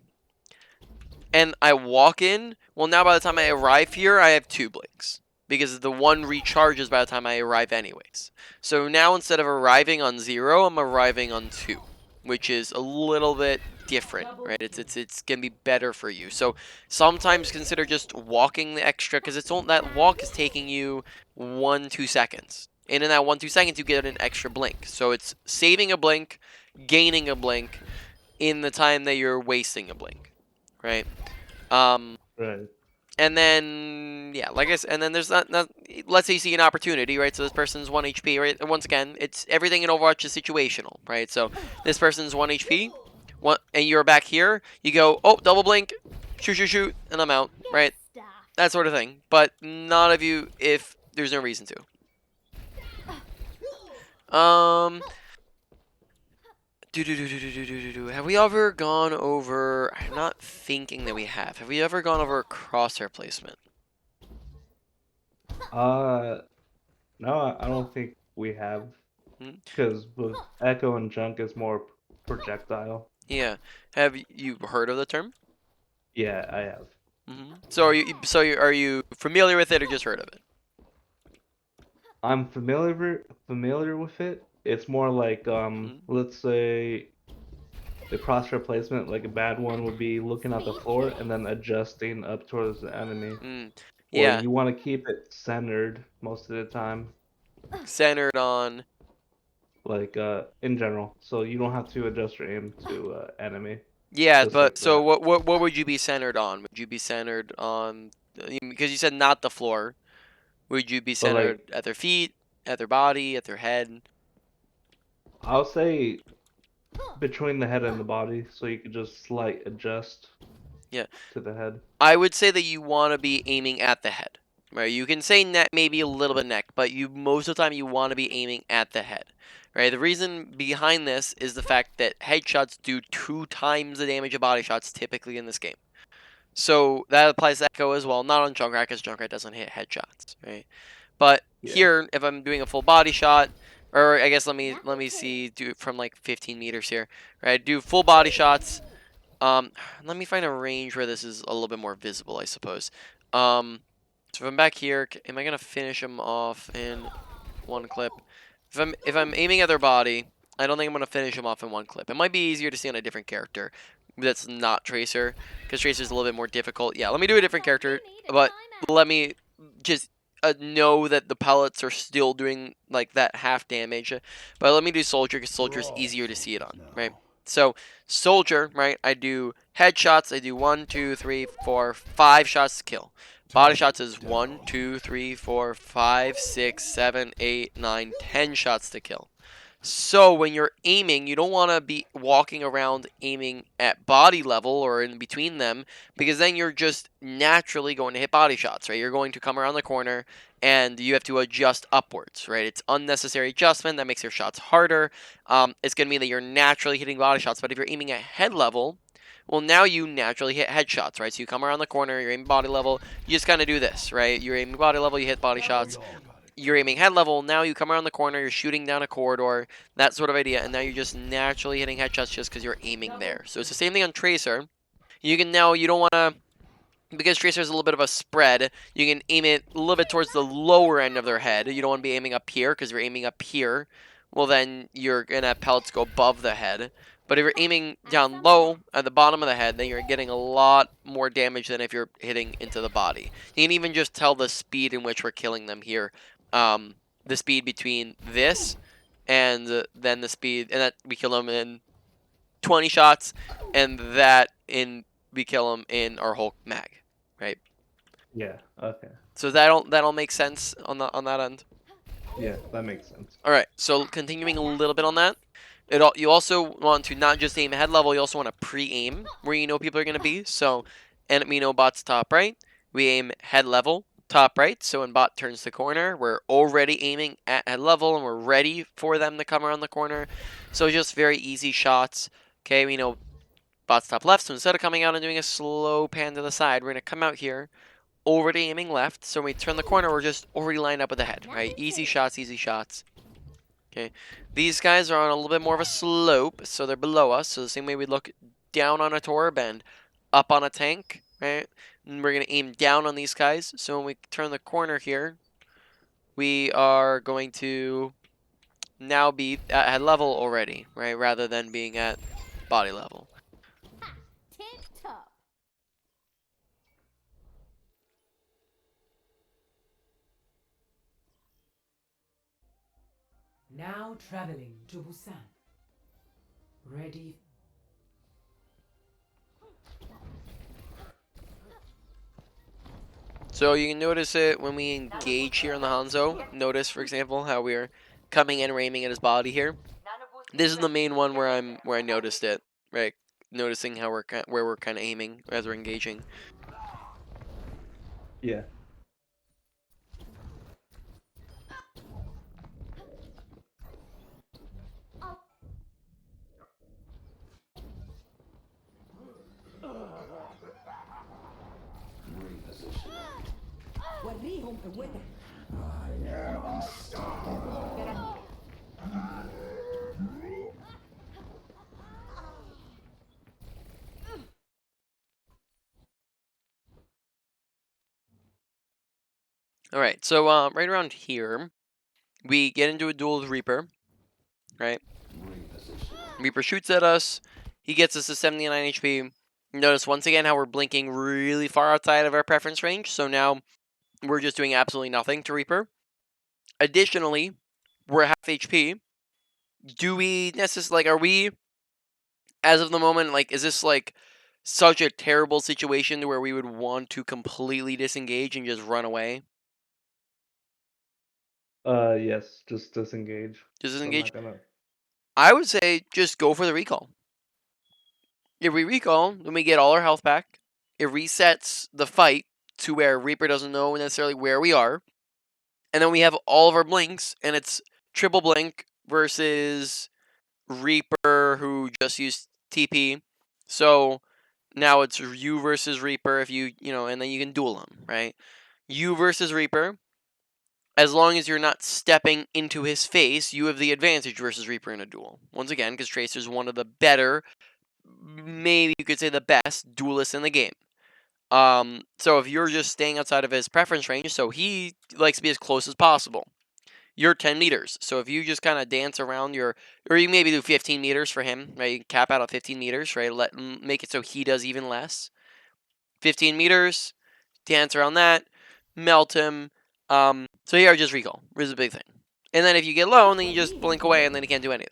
and I walk in, well, now by the time I arrive here, I have two blinks, because the one recharges by the time I arrive anyways. So now instead of arriving on 0, I'm arriving on 2, which is a little bit different, right? It's gonna be better for you. So sometimes consider just walking the extra, because that walk is taking you 1-2 seconds. And in that 1-2 seconds, you get an extra blink. So it's saving a blink, gaining a blink in the time that you're wasting a blink, right? Right. And then, yeah, like I said, and then there's not, let's say you see an opportunity, right? So this person's 1 HP, right? And once again, it's everything in Overwatch is situational, right? So this person's 1 HP, and you're back here, you go, oh, double blink, shoot, shoot, shoot, and I'm out, right? Stuff. That sort of thing. But none of you if there's no reason to. Have we ever gone over? I'm not thinking that we have. Have we ever gone over crosshair placement? No, I don't think we have, Hmm? because with Echo and Junk is more projectile. Yeah. Have you heard of the term? Yeah, I have. So are you familiar with it or just heard of it? I'm familiar with it. It's more like let's say the cross replacement, like a bad one would be looking at the floor and then adjusting up towards the enemy. Yeah. Or you want to keep it centered most of the time, Centered on. like in general, so you don't have to adjust your aim to enemy. Yeah, Just but like so that. what would you be centered on? Would you be centered on, because you said not the floor? Would you be But centered like at their feet, at their body, at their head? I'll say between the head and the body, so you could just slight adjust. Yeah. To the head. I would say that you want to be aiming at the head. Right? You can say neck, maybe a little bit neck, but most of the time you want to be aiming at the head. Right? The reason behind this is the fact that headshots do 2 times the damage of body shots typically in this game. So that applies to Echo as well, not on Junkrat, because Junkrat doesn't hit headshots, right? But here, if I'm doing a full body shot, or I guess let me see, do it from like 15 meters here, right? Do full body shots. Let me find a range where this is a little bit more visible, I suppose. So if I'm back here, am I gonna finish them off in one clip? If I'm aiming at their body, I don't think I'm gonna finish them off in one clip. It might be easier to see on a different character that's not Tracer, because Tracer's a little bit more difficult. Yeah, let me do a different character, but let me just know that the pellets are still doing like that half damage. But let me do Soldier, because Soldier's easier to see it on, right? So Soldier, right? I do headshots. I do 1, 2, 3, 4, 5 shots to kill. Body shots is 1, 2, 3, 4, 5, 6, 7, 8, 9, 10 shots to kill. So when you're aiming, you don't want to be walking around aiming at body level or in between them, because then you're just naturally going to hit body shots, right? You're going to come around the corner and you have to adjust upwards, right? It's unnecessary adjustment that makes your shots harder. It's going to mean that you're naturally hitting body shots, but if you're aiming at head level, well, now you naturally hit headshots, right? So you come around the corner, you're aiming body level, you just kind of do this, right? You're aiming body level, you hit body shots. You're aiming head level, now you come around the corner, you're shooting down a corridor, that sort of idea, and now you're just naturally hitting headshots just because you're aiming there. So it's the same thing on Tracer. You can now, you don't want to, because Tracer is a little bit of a spread, you can aim it a little bit towards the lower end of their head. You don't want to be aiming up here, because if you're aiming up here, well then you're going to have pellets go above the head. But if you're aiming down low at the bottom of the head, then you're getting a lot more damage than if you're hitting into the body. You can even just tell the speed in which we're killing them here. The speed between this and then the speed, and that we kill them in 20 shots, and that in we kill them in our whole mag, right? Yeah. Okay. So that'll make sense on that end. Yeah, that makes sense. All right. So continuing a little bit on that, you also want to not just aim head level. You also want to pre-aim where you know people are going to be. So enemy no bots top right. We aim head level top right. So when bot turns the corner, we're already aiming at head level and we're ready for them to come around the corner. So just very easy shots. Okay, we know bot's top left, so instead of coming out and doing a slow pan to the side, we're going to come out here, already aiming left, so when we turn the corner, we're just already lined up with the head, right? Easy shots, easy shots. Okay, these guys are on a little bit more of a slope, so they're below us, so the same way we look down on a torb and up on a tank, right? And we're going to aim down on these guys, so when we turn the corner here, we are going to now be at head level already, right? Rather than being at body level. Tip top. Now traveling to Busan. Ready. So you can notice it when we engage here in the Hanzo. Notice, for example, how we're coming in, aiming at his body here. This is the main one where I noticed it, right? Noticing how where we're kind of aiming as we're engaging. Yeah. All right, so right around here, we get into a duel with Reaper, right? Reaper shoots at us. He gets us to 79 HP. Notice once again how we're blinking really far outside of our preference range. So now we're just doing absolutely nothing to Reaper. Additionally, we're half HP. Do we necessarily, like, are we, as of the moment, like, is this like such a terrible situation to where we would want to completely disengage and just run away? Yes, just disengage. Just I'm disengage? not gonna. I would say just go for the recall. If we recall, then we get all our health back. It resets the fight to where Reaper doesn't know necessarily where we are. And then we have all of our blinks, and it's triple blink versus Reaper who just used TP. So now it's you versus Reaper if you know, and then you can duel them, right? You versus Reaper. As long as you're not stepping into his face, you have the advantage versus Reaper in a duel. Once again, because Tracer's one of the better, maybe you could say the best duelists in the game. So if you're just staying outside of his preference range, so he likes to be as close as possible. You're 10 meters. So if you just kind of dance around your, or you maybe do 15 meters for him, right? You can cap out at 15 meters, right? Make it so he does even less. 15 meters, dance around that, melt him. So here, just recall. This is a big thing. And then if you get low, then you just blink away, and then he can't do anything.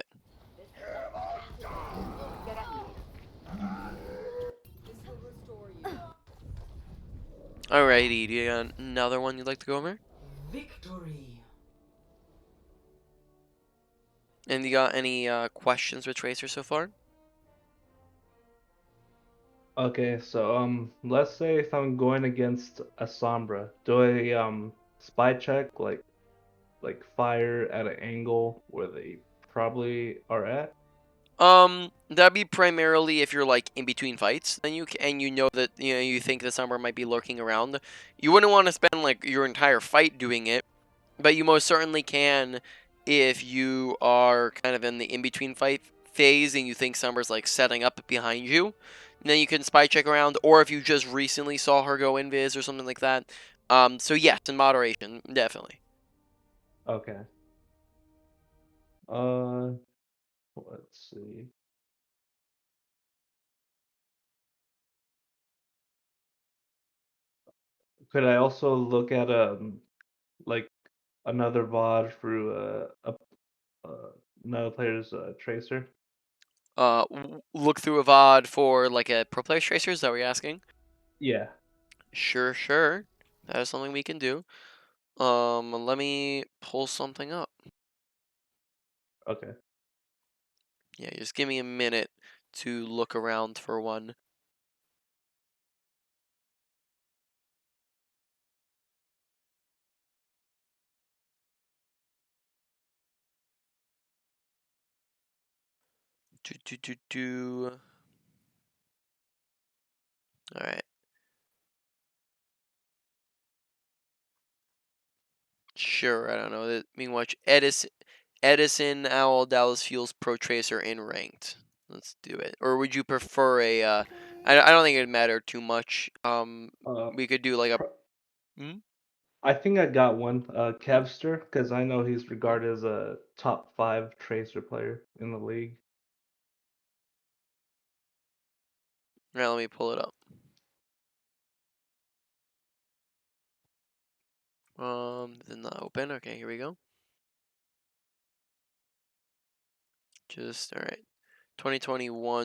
Alrighty, do you got another one you'd like to go over? Victory. And you got any questions with Tracer so far? Okay, so let's say if I'm going against a Sombra, do I spy check like fire at an angle where they probably are at? That'd be primarily if you're like in between fights, then and you know that you think the Sombra might be lurking around. You wouldn't want to spend like your entire fight doing it, but you most certainly can if you are kind of in the in-between fight phase and you think Summer's like setting up behind you. And then you can spy check around, or if you just recently saw her go invis or something like that. So yes, in moderation, definitely. Okay. Uh, let's see. Could I also look at like another VOD through another player's tracer? Look through a VOD for like a pro player tracer. Is that what you're asking? Yeah. Sure, sure. That is something we can do. Let me pull something up. Okay. Yeah, just give me a minute to look around for one. Do. All right. Sure. I don't know. Let me watch Edison Owl Dallas Fuels Pro Tracer in ranked. Let's do it. Or would you prefer a? I don't think it'd matter too much. Uh, We could do like a. pro- Hmm? I think I got one, Hmm? Kevster, because I know he's regarded as a top 5 tracer player in the league. All right, let me pull it up. Did not open. Okay, here we go. Just all right. 2021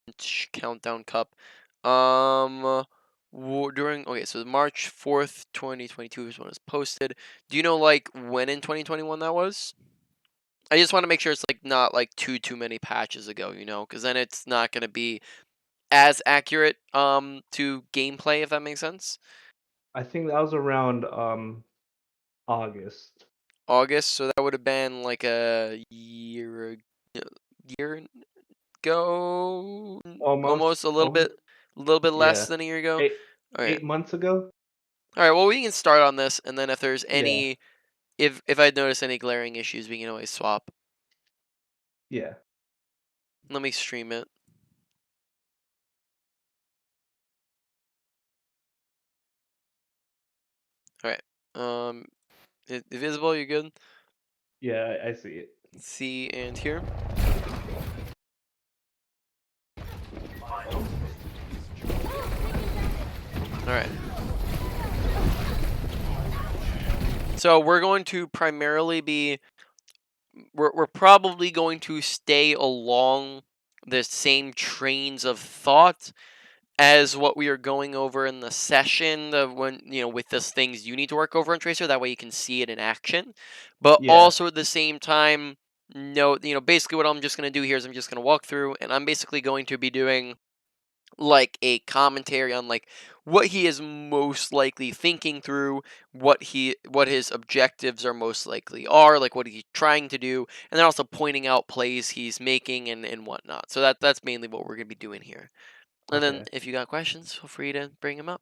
Countdown Cup. During okay, so March 4th, 2022 is when it was posted. Do you know like when in 2021 that was? I just want to make sure it's like not like too many patches ago, because then it's not gonna be as accurate to gameplay if that makes sense. I think that was around August. August, so that would have been like a year ago, almost Almost, a little bit less yeah. than a year ago. Eight All right. 8 months ago? All right, well, we can start on this, and then if there's Yeah. any, if I notice any glaring issues, we can always swap. Yeah. Let me stream it. All right. Visible, you good? Yeah, I see it. See and hear. All right. So we're going to primarily be, we're probably going to stay along the same trains of thought as what we are going over in the session of when with those things you need to work over on Tracer. That way you can see it in action, but Yeah. also at the same time, no, basically what I'm just going to do here is I'm just going to walk through, and I'm basically going to be doing like a commentary on like what he is most likely thinking through, what his objectives are most likely are, like what he's trying to do, and then also pointing out plays he's making and whatnot. So that's mainly what we're going to be doing here. And then Okay. if you got questions, feel free to bring them up.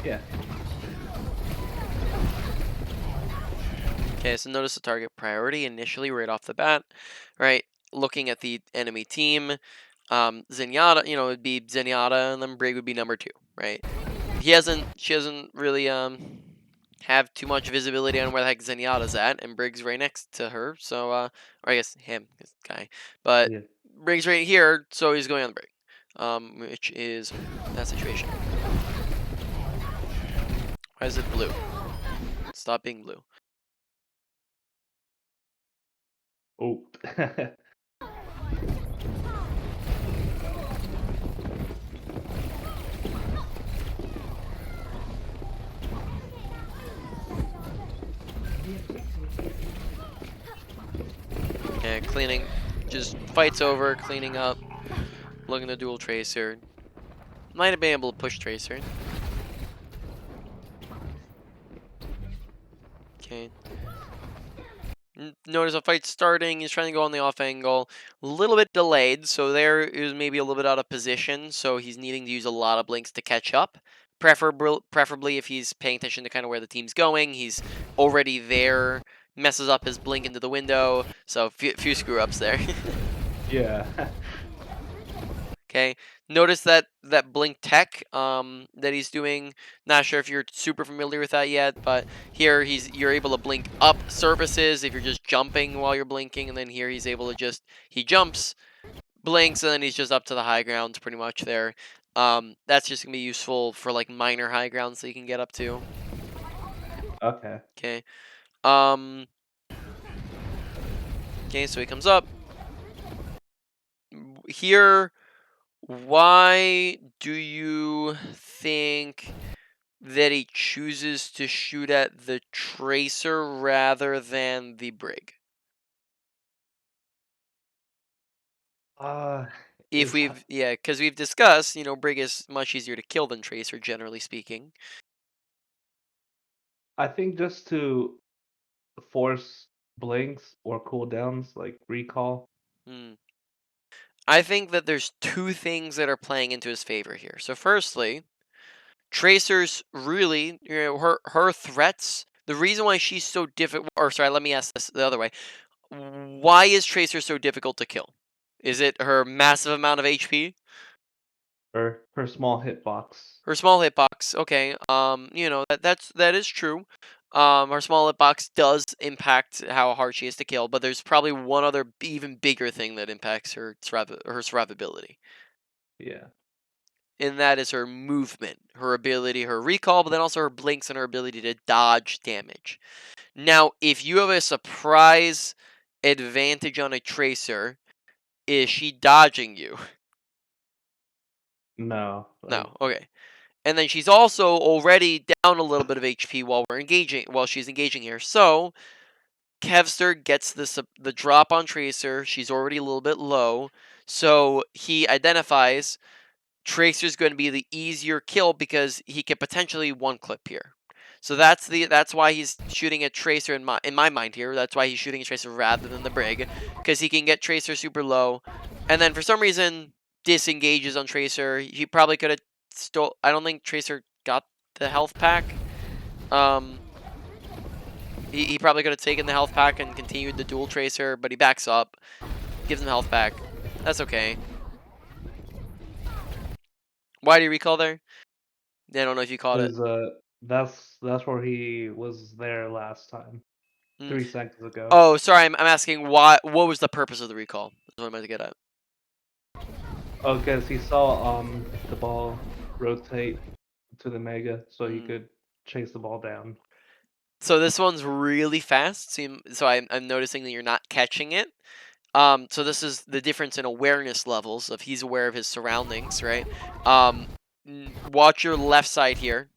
Yeah. Okay, so notice the target priority initially right off the bat, right? Looking at the enemy team, Zenyatta, it'd be Zenyatta, and then Brig would be number 2, right? She hasn't really have too much visibility on where the heck Zenyatta's at, and Brig's right next to her, so or I guess him, this guy, but Yeah. Brig's right here, so he's going on the Brig, which is that situation. Why is it blue? Stop being blue. Oh. Yeah, cleaning just fights over, cleaning up, looking to dual Tracer. Might have been able to push Tracer. Okay. Notice a fight starting. He's trying to go on the off angle. A little bit delayed, so there is maybe a little bit out of position. So he's needing to use a lot of blinks to catch up. Preferably if he's paying attention to kind of where the team's going. He's already there. Messes up his blink into the window. So few screw ups there. Yeah. Okay. Notice that blink tech that he's doing. Not sure if you're super familiar with that yet, but here you're able to blink up surfaces if you're just jumping while you're blinking, and then here he's able to he jumps, blinks, and then he's just up to the high grounds pretty much there. That's just gonna be useful for like minor high grounds that you can get up to. Okay. Okay. Okay, so he comes up. Here, why do you think that he chooses to shoot at the Tracer rather than the Brig? If Is because we've discussed, Brig is much easier to kill than Tracer, generally speaking. I think just to force blinks or cooldowns like recall. Hmm. I think that there's two things that are playing into his favor here. So firstly, Tracer's really, her threats, the reason why she's so difficult, or sorry, let me ask this the other way. Why is Tracer so difficult to kill? Is it her massive amount of HP? Or her small hitbox. Her small hitbox, okay. That is true. Her small hitbox does impact how hard she is to kill, but there's probably one other even bigger thing that impacts her survivability, Yeah. and that is her movement, her ability, her recall, but then also her blinks and her ability to dodge damage. Now, if you have a surprise advantage on a Tracer, is she dodging you? No. No. Okay. And then she's also already down a little bit of HP while she's engaging here. So Kevster gets the drop on Tracer. She's already a little bit low. So he identifies Tracer's going to be the easier kill because he could potentially one clip here. So that's why he's shooting at Tracer in my mind here. That's why he's shooting at Tracer rather than the Brig, because he can get Tracer super low, and then for some reason disengages on Tracer. He probably could have stole. I don't think Tracer got the health pack. Um, he probably could have taken the health pack and continued the dual Tracer, but he backs up, gives him the health pack. That's okay. Why do you recall there? I don't know if you caught it. Because that's where he was there last time. Mm. 3 seconds ago. Oh, sorry. I'm asking what was the purpose of the recall? That's what I'm about to get at. Oh, because he saw the ball rotate to the Mega, so he Mm. could chase the ball down. So this one's really fast. So I'm noticing that you're not catching it. So this is the difference in awareness levels of he's aware of his surroundings, right? Watch your left side here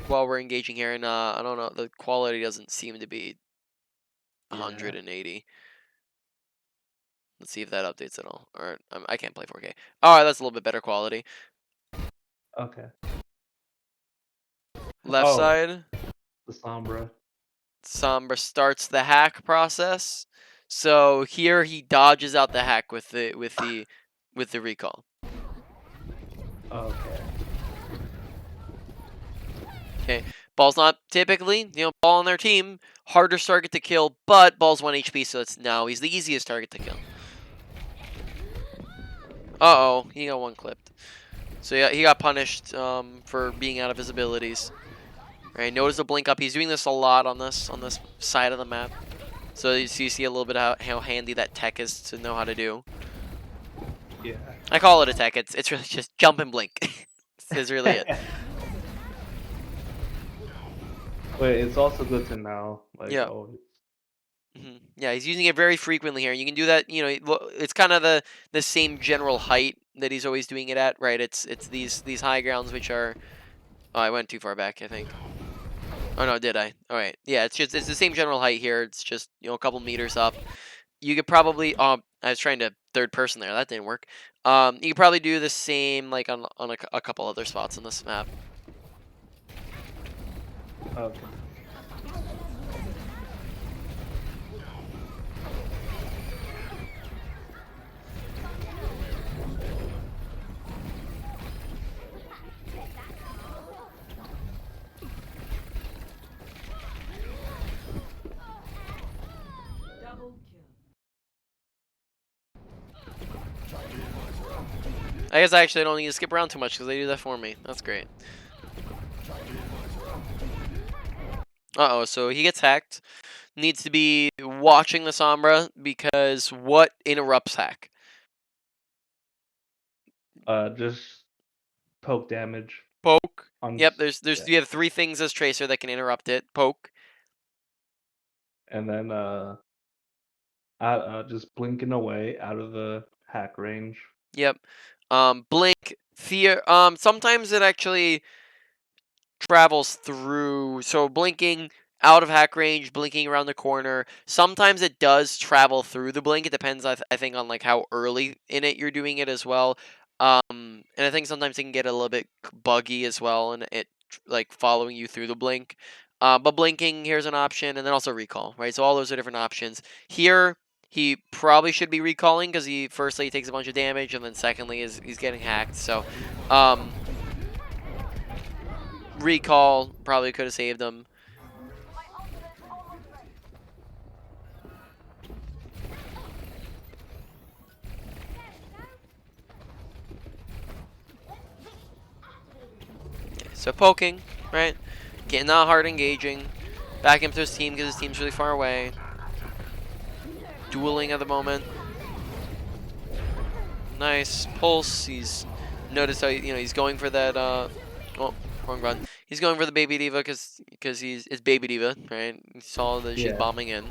while we're engaging here, and I don't know, the quality doesn't seem to be 180. Let's see if that updates at all. Or I can't play 4K. All right, that's a little bit better quality. Okay. Left Oh. side. The Sombra. Sombra starts the hack process. So here he dodges out the hack with the recall. Okay. Okay. Ball's not typically, Ball on their team, hardest target to kill, but Ball's 1 HP, so he's the easiest target to kill. Uh-oh, he got one clipped. So yeah, he got punished for being out of his abilities. Right, notice the blink up. He's doing this a lot on this side of the map. So you see a little bit how handy that tech is to know how to do. Yeah. I call it a tech. It's really just jump and blink. This is really it. But it's also good to know. Like, Yeah. oh, Yeah, he's using it very frequently here. You can do that. It's kind of the same general height that he's always doing it at, right? It's these high grounds which are. Oh, I went too far back, I think. Oh no, did I? All right. Yeah, it's the same general height here. It's just a couple meters up. You could probably. I I was trying to third person there. That didn't work. You could probably do the same like on a couple other spots on this map. Okay. Double kill. I guess I actually don't need to skip around too much because they do that for me. That's great. Uh-oh, so he gets hacked. Needs to be watching the Sombra because what interrupts hack? Just poke damage Poke. on. Yep, Yeah. you have 3 things as Tracer that can interrupt it. Poke. And then just blinking away out of the hack range. Yep. Blink. Fear. Sometimes it actually travels through. So blinking out of hack range, blinking around the corner. Sometimes it does travel through the blink. It depends, I think, on like how early in it you're doing it as well. And I think sometimes it can get a little bit buggy as well, and it like following you through the blink. But blinking here's an option, and then also recall, right? So all those are different options. Here he probably should be recalling because he firstly he takes a bunch of damage, and then secondly is he's getting hacked. So, recall probably could have saved him. So poking, right? Getting that hard engaging. Back him to his team because his team's really far away. Dueling at the moment. Nice pulse. He's noticed how he's going for that. Oh, wrong run. He's going for the baby diva because it's baby diva, right? He saw that she's Yeah. bombing in.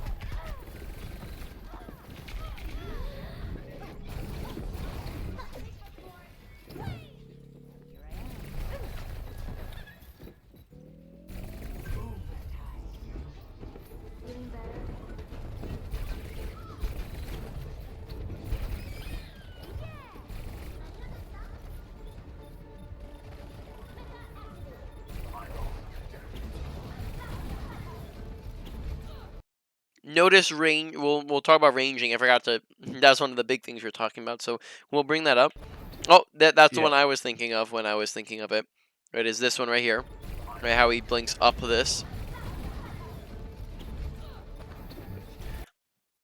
Notice range. We'll talk about ranging. I forgot to. That's one of the big things we're talking about. So we'll bring that up. Oh, that's the Yeah. one I was thinking of when I was thinking of it. Right, is this one right here? Right, how he blinks up this.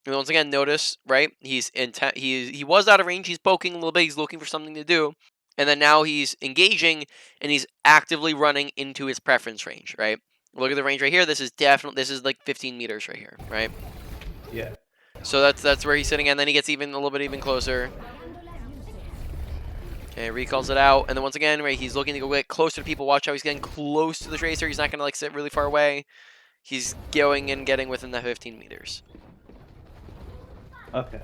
And once again, notice, right? He's intent. He was out of range. He's poking a little bit. He's looking for something to do, and then now he's engaging and he's actively running into his preference range. Right. Look at the range right here. This is definitely like 15 meters right here. Right. Yeah. So that's where he's sitting, and then he gets even a little bit even closer. Okay, recalls it out, and then once again, right, he's looking to go get closer to people. Watch how he's getting close to the Tracer. He's not gonna like sit really far away. He's going and getting within the 15 meters. Okay.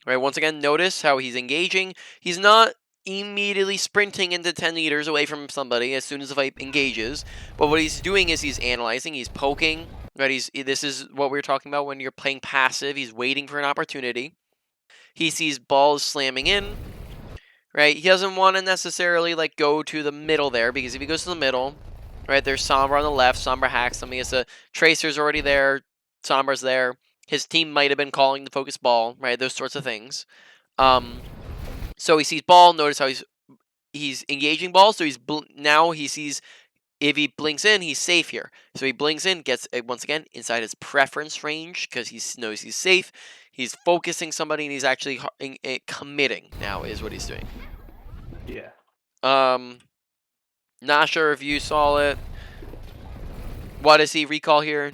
Right, once again, notice how he's engaging. He's not immediately sprinting into 10 meters away from somebody as soon as the fight engages. But what he's doing is he's analyzing, he's poking. Right, this is what we were talking about when you're playing passive. He's waiting for an opportunity. He sees balls slamming in. Right, he doesn't want to necessarily like go to the middle there because if he goes to the middle, right, there's Sombra on the left. Sombra hacks him. He has a Tracer's already there. Sombra's there. His team might have been calling the focus ball, right? Those sorts of things. So he sees ball. Notice how he's engaging ball. So now he sees if he blinks in, he's safe here. So he blinks in, gets once again inside his preference range because he knows he's safe. He's focusing somebody and he's actually committing. Now is what he's doing. Yeah. Not sure if you saw it. What does he recall here?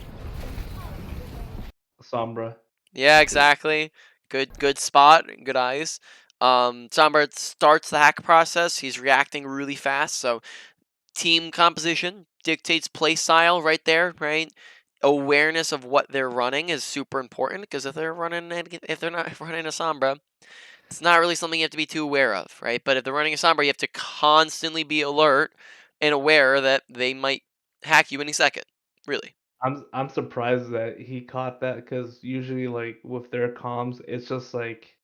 Sombra. Yeah, exactly. Good spot. Good eyes. Sombra starts the hack process. He's reacting really fast. So team composition dictates play style right there, right? Awareness of what they're running is super important because if they're not running a Sombra, it's not really something you have to be too aware of, right? But if they're running a Sombra, you have to constantly be alert and aware that they might hack you any second, really. I'm surprised that he caught that because usually like with their comms, it's just like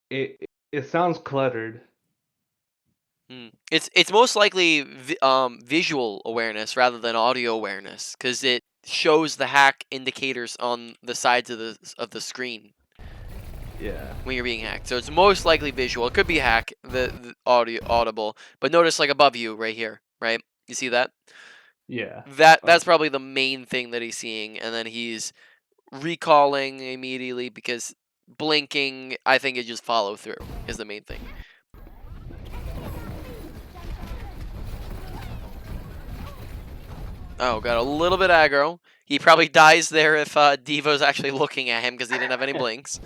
it sounds cluttered. It's most likely visual awareness rather than audio awareness because it shows the hack indicators on the sides of the screen Yeah. when you're being hacked. So it's most likely visual. It could be hack the audio audible, but notice like above you right here, right? You see that? Yeah. That's Okay. probably the main thing that he's seeing, and then he's recalling immediately because blinking. I think it just follow through is the main thing. Oh, got a little bit aggro. He probably dies there if Devo's actually looking at him because he didn't have any blinks.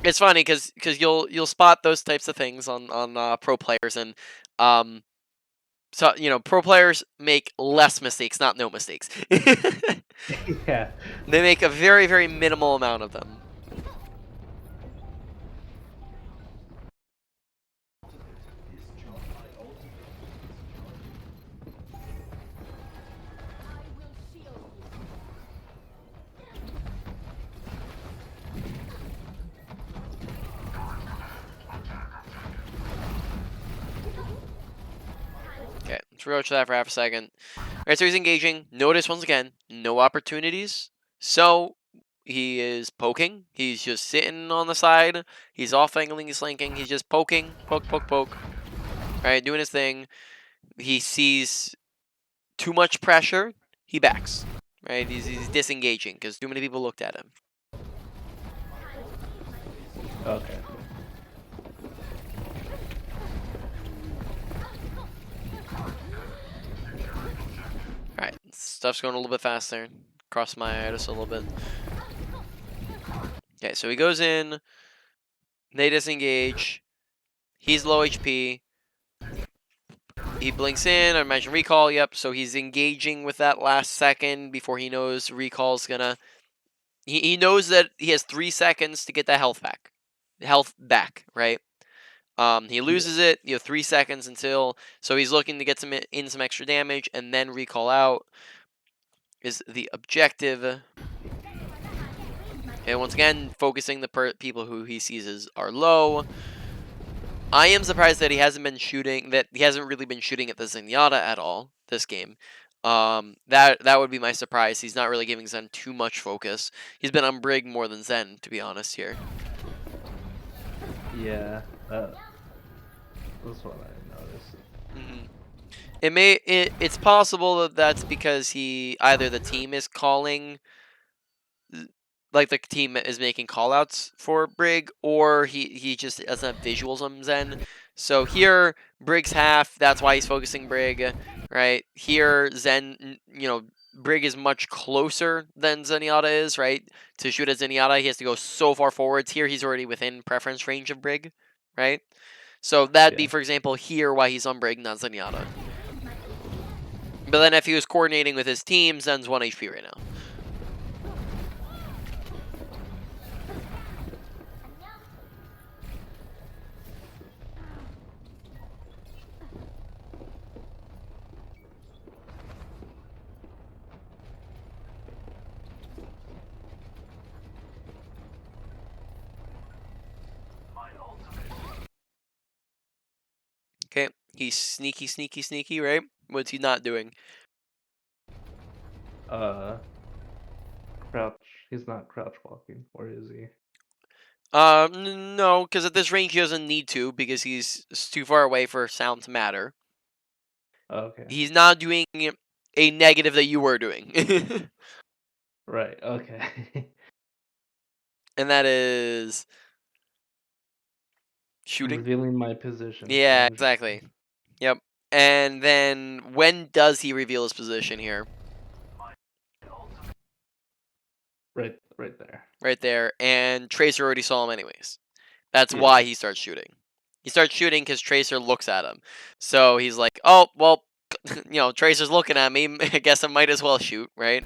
It's funny because you'll spot those types of things on pro players, and so pro players make less mistakes, not no mistakes. Yeah. They make a very very minimal amount of them. Okay, let's reroach that for half a second. Alright, so he's engaging. Notice once again, no opportunities. So he is poking. He's just sitting on the side. He's off angling, he's slinking. He's just poking. Poke, poke, poke. Alright, doing his thing. He sees too much pressure. He backs. Right? He's disengaging because too many people looked at him. Okay. Alright, stuff's going a little bit faster. Cross my itis a little bit. Okay, so he goes in. They disengage. He's low HP. He blinks in, I imagine recall, yep, so he's engaging with that last second before he knows recall's gonna... He knows that he has 3 seconds to get that health back. Health back, right? He loses it, 3 seconds until... So he's looking to get some extra damage, and then recall out is the objective. And once again, focusing the people who he sees are low. I am surprised that he hasn't really been shooting at the Zenyatta at all this game. That would be my surprise. He's not really giving Zen too much focus. He's been on Brig more than Zen, to be honest here. Yeah. That's what I noticed. It's possible that that's because either the team is calling, like the team is making callouts for Brig, or he just doesn't have visuals on Zen. So here, Brig's half, that's why he's focusing Brig, right? Here, Zen, Brig is much closer than Zenyatta is, right? To shoot at Zenyatta, he has to go so far forwards. Here, he's already within preference range of Brig, right? So that'd be, Yeah. for example, here why he's on Brig, not Zenyatta. But then if he was coordinating with his team, Zen's 1 HP right now. Okay, he's sneaky, sneaky, sneaky, right? What's he not doing? Crouch. He's not crouch walking, or is he? No, because at this range he doesn't need to because he's too far away for sound to matter. Okay. He's not doing a negative that you were doing. Right. Okay. And that is shooting. Revealing my position. Yeah, exactly. Yep. And then when does he reveal his position here? Right there. Right there. And Tracer already saw him anyways. That's Yeah. why he starts shooting. He starts shooting because Tracer looks at him. So he's like, oh, well, Tracer's looking at me. I guess I might as well shoot, right?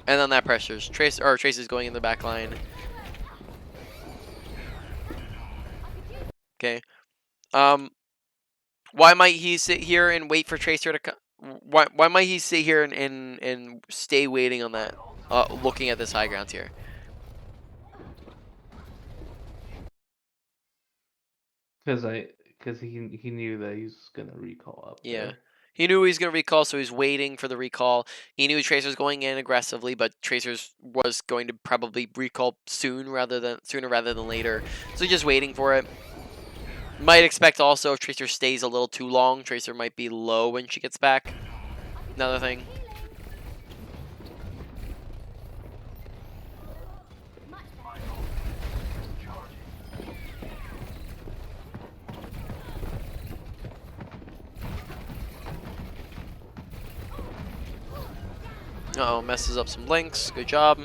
And then that pressures Tracer's going in the back line. Okay. Why might he sit here and wait for Tracer to come? Why might he sit here and stay waiting on that, looking at this high ground here? Because he knew that he was gonna recall up Yeah. there. He knew he was going to recall, so he's waiting for the recall. He knew Tracer's going in aggressively, but Tracer's was going to probably recall sooner rather than later. So he's just waiting for it. Might expect also if Tracer stays a little too long, Tracer might be low when she gets back. Another thing. Uh-oh, messes up some blinks. Good job.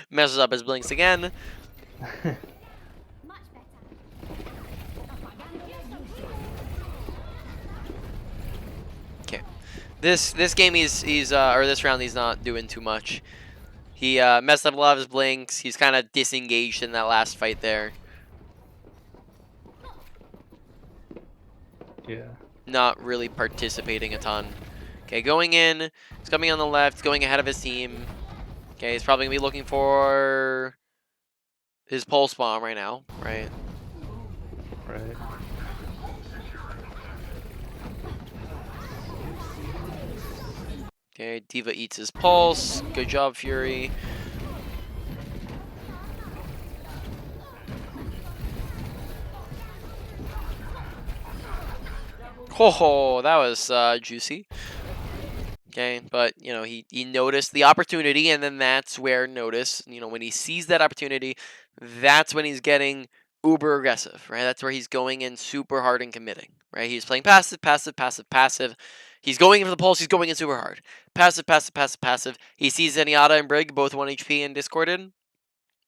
Messes up his blinks again. Okay. This game or this round he's not doing too much. He messed up a lot of his blinks. He's kind of disengaged in that last fight there. Yeah. Not really participating a ton. Okay, going in. He's coming on the left, going ahead of his team. Okay, he's probably going to be looking for his pulse bomb right now, right? Right. Okay, Diva eats his pulse. Good job, Fury. Oh, that was juicy. Okay, but you know he noticed the opportunity, and then that's where when he sees that opportunity, that's when he's getting uber aggressive, right? That's where he's going in super hard and committing, right? He's playing passive, passive, passive, passive. He's going in for the pulse. He's going in super hard. Passive, passive, passive, passive. He sees Zenyatta and Brig both 1 HP and discorded.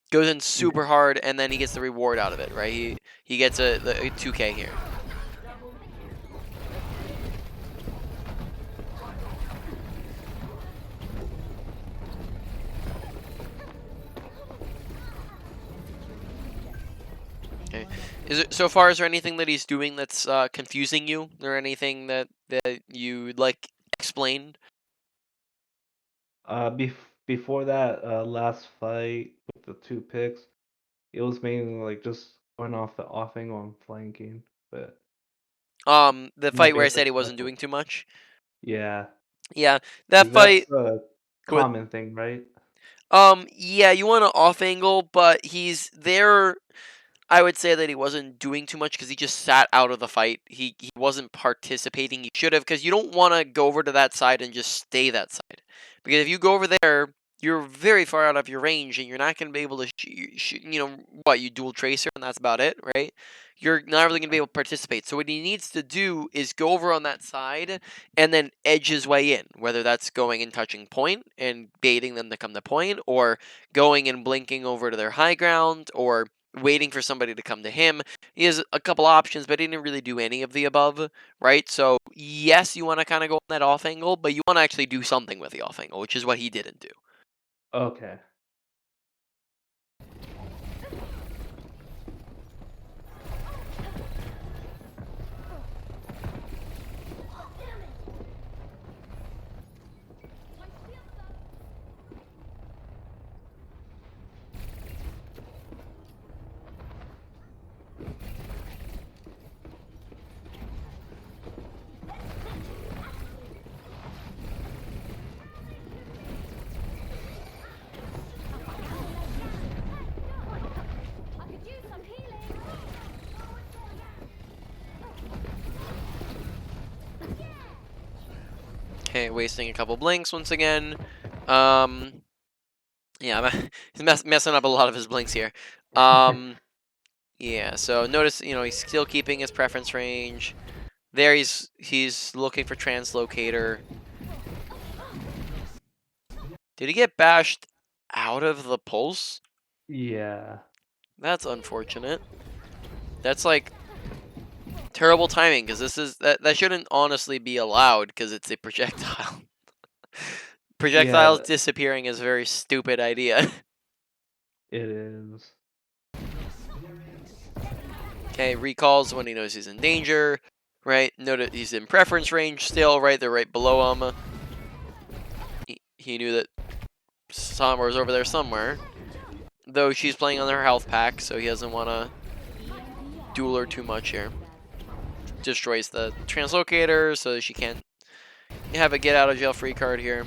Goes in super hard, and then he gets the reward out of it, right? He gets a 2K here. Okay. So far? Is there anything that he's doing that's confusing you, or anything that you'd like explained? Before that last fight with the 2 picks, it was mainly like just going off the off angle and flanking, but The fight where I nothing said he wasn't successful. doing too much. Yeah, Yeah, that 'cause that's fight. a Go ahead. common thing, right? Yeah, you want to off angle, but he's there. I would say that he wasn't doing too much because he just sat out of the fight. He wasn't participating. He should have, because you don't want to go over to that side and just stay that side. Because if you go over there, you're very far out of your range, and you're not going to be able to shoot. You dual tracer, and that's about it, right? You're not really going to be able to participate. So what he needs to do is go over on that side and then edge his way in, whether that's going and touching point and baiting them to come to point, or going and blinking over to their high ground, or waiting for somebody to come to him. He has a couple options, but he didn't really do any of the above, right? So, yes, you want to kind of go on that off angle, but you want to actually do something with the off angle, which is what he didn't do. Okay. I could use some healing. Okay, wasting a couple blinks once again. Yeah, he's messing up a lot of his blinks here. Yeah, so notice, he's still keeping his preference range. There he's looking for translocator. Did he get bashed out of the pulse? Yeah. That's unfortunate. That's like terrible timing, because that shouldn't honestly be allowed because it's a projectile. Projectiles Yeah. disappearing is a very stupid idea. It is. Okay, recalls when he knows he's in danger, right? Notice he's in preference range still, right? They're right below him. He knew that Sombra was over there somewhere. Though she's playing on her health pack, so he doesn't want to duel her too much here. Destroys the translocator so that she can't have a get out of jail free card here.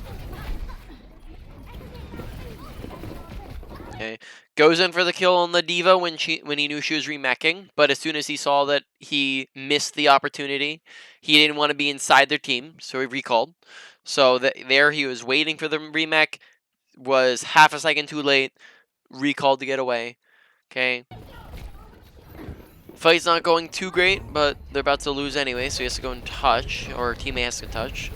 Okay, goes in for the kill on the diva when he knew she was remeching, but as soon as he saw that he missed the opportunity, he didn't want to be inside their team, so he recalled. So there he was waiting for the remech, was half a second too late, recalled to get away. Okay. Fight's not going too great, but they're about to lose anyway, so he has to go and touch, or teammate has to touch.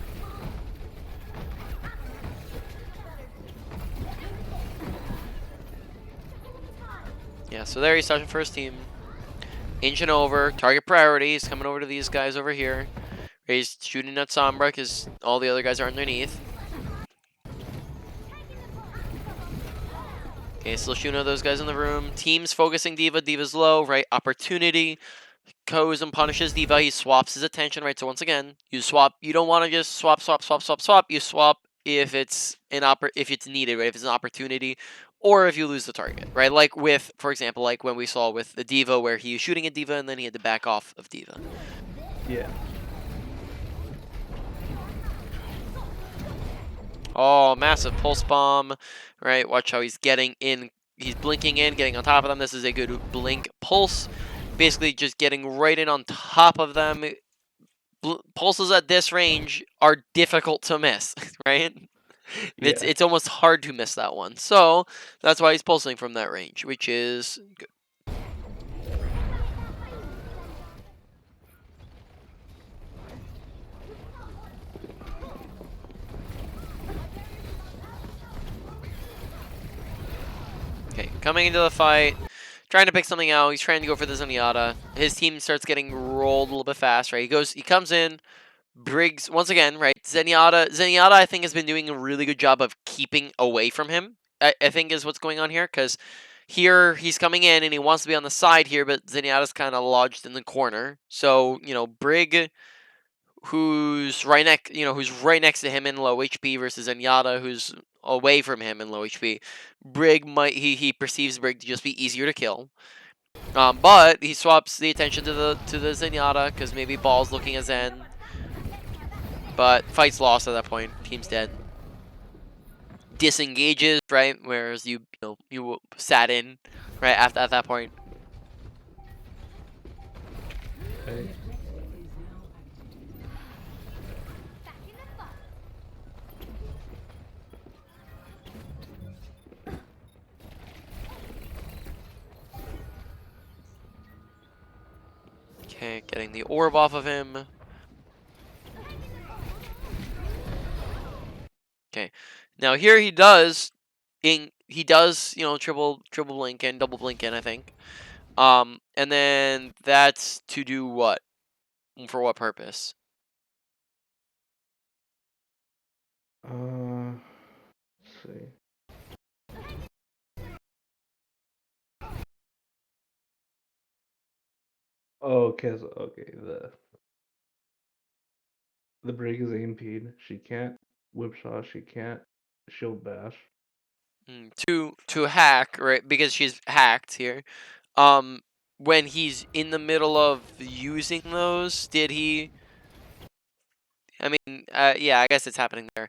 Yeah, so there he's touching for his team. Inching over, target priority, he's coming over to these guys over here. He's shooting at Sombra because all the other guys are underneath. Okay, still shooting at those guys in the room. Team's focusing Diva, Diva's low, right? Opportunity. Goes and punishes Diva. He swaps his attention, right? So once again, you swap. You don't want to just swap. You swap if it's if it's needed, right? If it's an opportunity, or if you lose the target, right? Like with, for example, like when we saw with the Diva, where he was shooting at Diva and then he had to back off of Diva. Yeah. Oh, massive pulse bomb, right? Watch how he's getting in. He's blinking in, getting on top of them. This is a good blink pulse. Basically just getting right in on top of them. Pulses at this range are difficult to miss, right? Yeah. It's almost hard to miss that one. So that's why he's pulsing from that range, which is good. Okay, coming into the fight, trying to pick something out. He's trying to go for the Zenyatta. His team starts getting rolled a little bit fast, right? He comes in, Briggs, once again, right? Zenyatta, I think, has been doing a really good job of keeping away from him, I think is what's going on here, because here he's coming in and he wants to be on the side here, but Zenyatta's kind of lodged in the corner. So, Brig, who's right next to him in low HP versus Zenyatta, who's away from him in low HP. Brig he perceives Brig to just be easier to kill. But he swaps the attention to the Zenyatta because maybe Ball's looking at Zen. But fight's lost at that point. Team's dead. Disengages, right? Whereas you sat in, right, after at that point. Okay. Okay, getting the orb off of him. Okay, now here he does, triple blink and double blink in, I think. And then that's to do what? For what purpose? Let's see. Oh, cause okay, the Brig is impede. She can't whipsaw. She can't shield bash. To hack, right? Because she's hacked here. When he's in the middle of using those, did he? I mean, yeah, I guess it's happening there.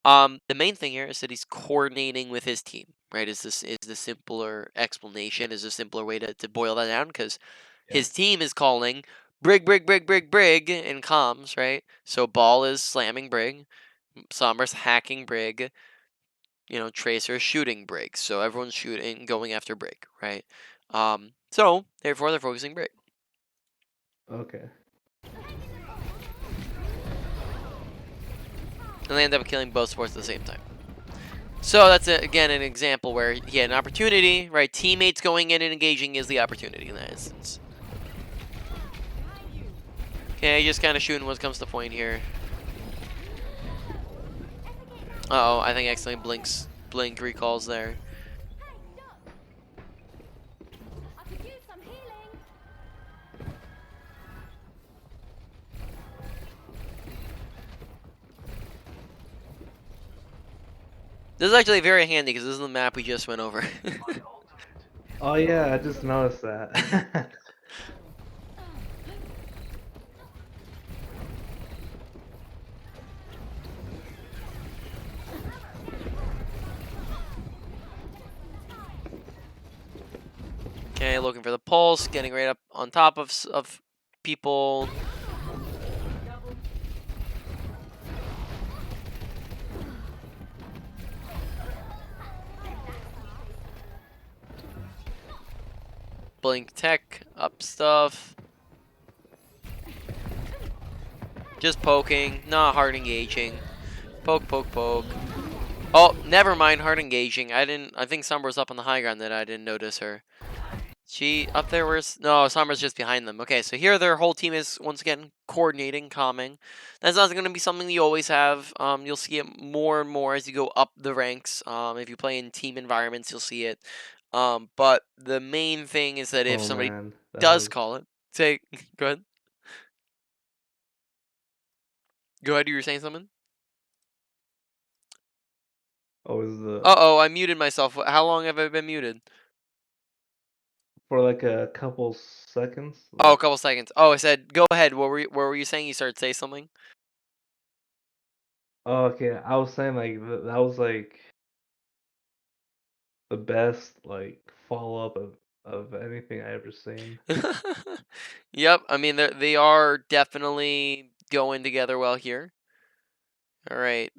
The main thing here is that he's coordinating with his team, right? Is the simpler explanation? Is a simpler way to boil that down? Because his team is calling Brig, Brig, Brig, Brig, Brig in comms, right? So Ball is slamming Brig, Sombra's hacking Brig, Tracer is shooting Brig. So everyone's shooting, going after Brig, right? So therefore they're focusing Brig. Okay. And they end up killing both sports at the same time. So that's, again, an example where he had an opportunity, right? Teammates going in and engaging is the opportunity in that instance. Okay, just kind of shooting what comes to point here. Uh-oh, I think accidentally blink recalls there. This is actually very handy because this is the map we just went over. Oh yeah, I just noticed that. Okay, looking for the pulse, getting right up on top of people. Blink tech up stuff. Just poking, not hard engaging. Poke, poke, poke. Oh, never mind, hard engaging. I think Summer's up on the high ground that I didn't notice her. She up there, no, Summer's just behind them. Okay, so here their whole team is once again coordinating, calming. That's not going to be something you always have. You'll see it more and more as you go up the ranks. If you play in team environments, you'll see it. But the main thing is that if Oh somebody man, that does was call it, say, go ahead. Go ahead, you were saying something? always the Uh-oh, I muted myself. How long have I been muted? for like a couple seconds. Oh, a Like, couple seconds. Oh, I said, go ahead. What were you saying? You started to say something? oh, okay, I was saying like that was like the best like follow up of anything I ever seen. Yep, I mean they are definitely going together well here. All right.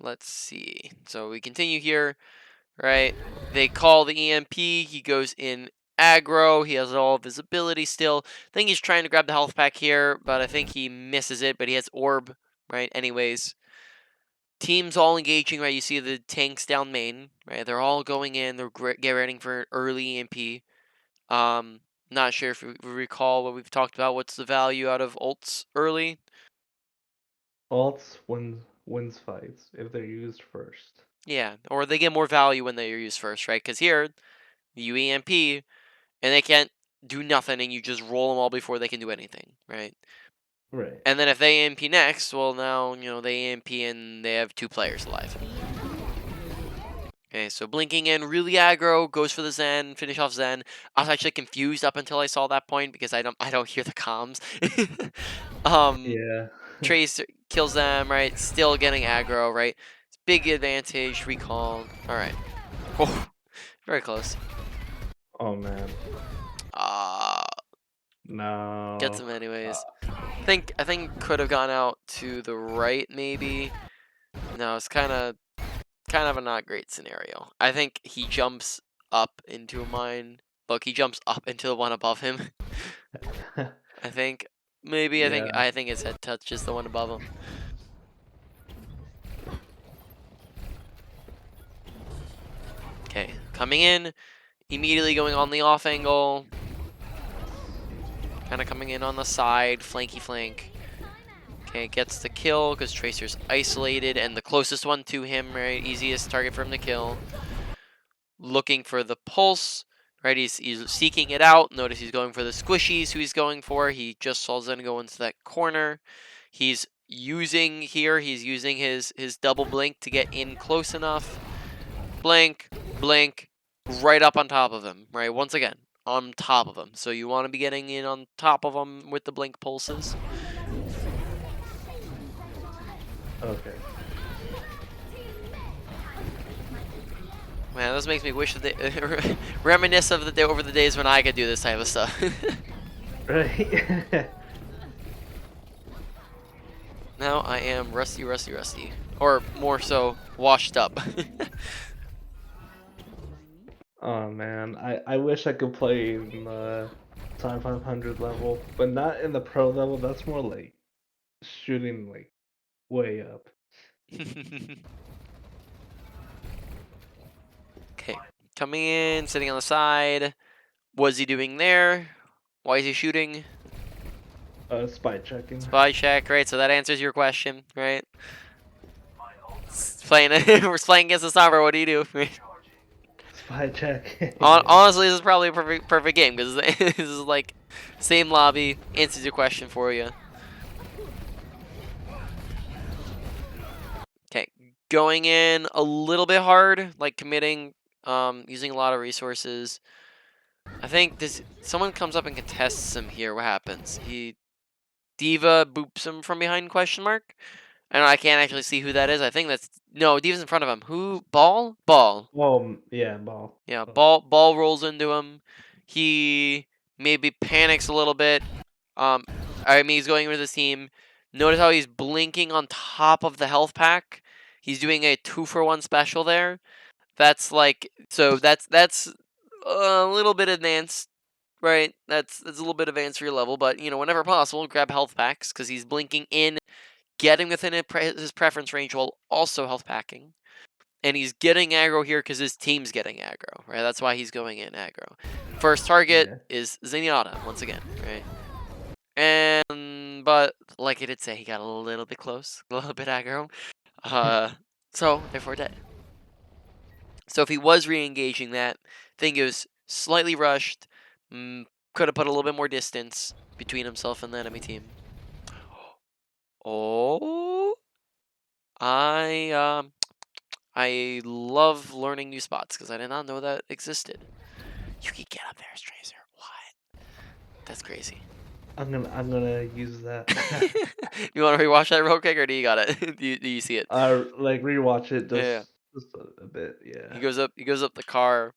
Let's see. So we continue here, right? They call the EMP. He goes in aggro. He has all visibility still. I think he's trying to grab the health pack here, but I think he misses it. But he has orb, right? Anyways, teams all engaging, right? You see the tanks down main, right? They're all going in. They're getting ready for an early EMP. Um, Not sure if you recall what we've talked about. What's the value out of ults early? Alts wins fights if they're used first. Yeah, or they get more value when they're used first, right? Because here, you EMP, and they can't do nothing, and you just roll them all before they can do anything, right? Right. And then if they EMP next, well, now, they EMP and they have 2 players alive. Okay, so blinking in, really aggro, goes for the Zen, finish off Zen. I was actually confused up until I saw that point because I don't hear the comms. um, Yeah. Trace kills them, right? Still getting aggro, right? Big advantage, recall. Alright. Oh, very close. Oh man. Ah, gets No. him anyways. Uh, I think could have gone out to the right maybe. No, it's kind of a not great scenario. I think he jumps up into a mine. Look, he jumps up into the one above him. I think maybe I think yeah. I think his head touches the one above him. Okay, coming in, immediately going on the off angle. Kind of coming in on the side, flanky flank. Okay, gets the kill because Tracer's isolated and the closest one to him, right? Easiest target for him to kill. Looking for the pulse, right? He's seeking it out. Notice he's going for the squishies who he's going for. He just saw Zen go into that corner. He's using his double blink to get in close enough. Blink, blink, right up on top of him, right? Once again, on top of him. So you want to be getting in on top of him with the blink pulses. Okay. Man, this makes me wish that reminisce of over the days when I could do this type of stuff. Right. Now I am rusty, rusty, rusty. Or more so, washed up. Oh man, I wish I could play in the Time 500 level, but not in the pro level. That's more like shooting like way up. Okay, coming in, sitting on the side. What's he doing there? Why is he shooting? Spy checking. Spy check, right? So that answers your question, right? Playing, we're playing against the sniper. What do you do? Spy check. Yeah. Honestly, this is probably a perfect game because this is like same lobby, answers your question for you. Okay, going in a little bit hard, like committing, using a lot of resources. I think someone comes up and contests him here. What happens? Diva boops him from behind, question mark? And I can't actually see who that is. I think that's, no, Diva's in front of him. Who? Ball? Ball. Oh, yeah, ball. Yeah, Oh. ball rolls into him. He maybe panics a little bit. I mean, he's going with his team. Notice how he's blinking on top of the health pack. He's doing a 2-for-1 special there. That's like, so that's a little bit advanced, right? That's a little bit advanced for your level, but you know, whenever possible, grab health packs because he's blinking in, getting within his preference range while also health packing. And he's getting aggro here because his team's getting aggro, right? That's why he's going in aggro. First target Yeah. is Zenyatta, once again, right? And, but, like I did say, he got a little bit close, a little bit aggro. So, therefore dead. So if he was re-engaging that, I think it was slightly rushed, could have put a little bit more distance between himself and the enemy team. Oh, I love learning new spots because I did not know that existed. You can get up there, Tracer. What? That's crazy. I'm gonna use that. You want to rewatch that real quick, or do you got it? do you see it? Like rewatch it Yeah. just a bit, yeah. He goes up the car,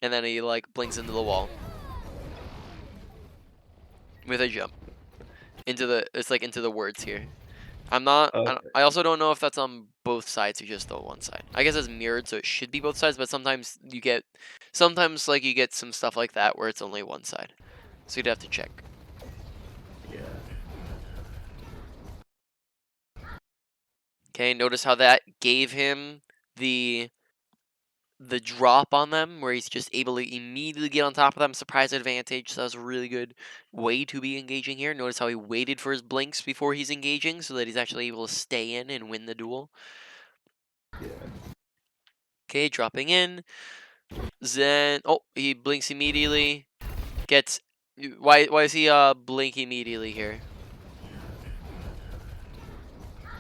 and then he like blinks into the wall with a jump into the. It's like into the words here. I'm not. Okay. I also don't know if that's on both sides or just the one side. I guess it's mirrored, so it should be both sides. But sometimes you get some stuff like that where it's only one side. So you'd have to check. Yeah. Okay, notice how that gave him the drop on them, where he's just able to immediately get on top of them, surprise advantage. So that was a really good way to be engaging here. Notice how he waited for his blinks before he's engaging, so that he's actually able to stay in and win the duel. Yeah. Okay, dropping in. Then, oh, he blinks immediately. Gets, why is he blink immediately here?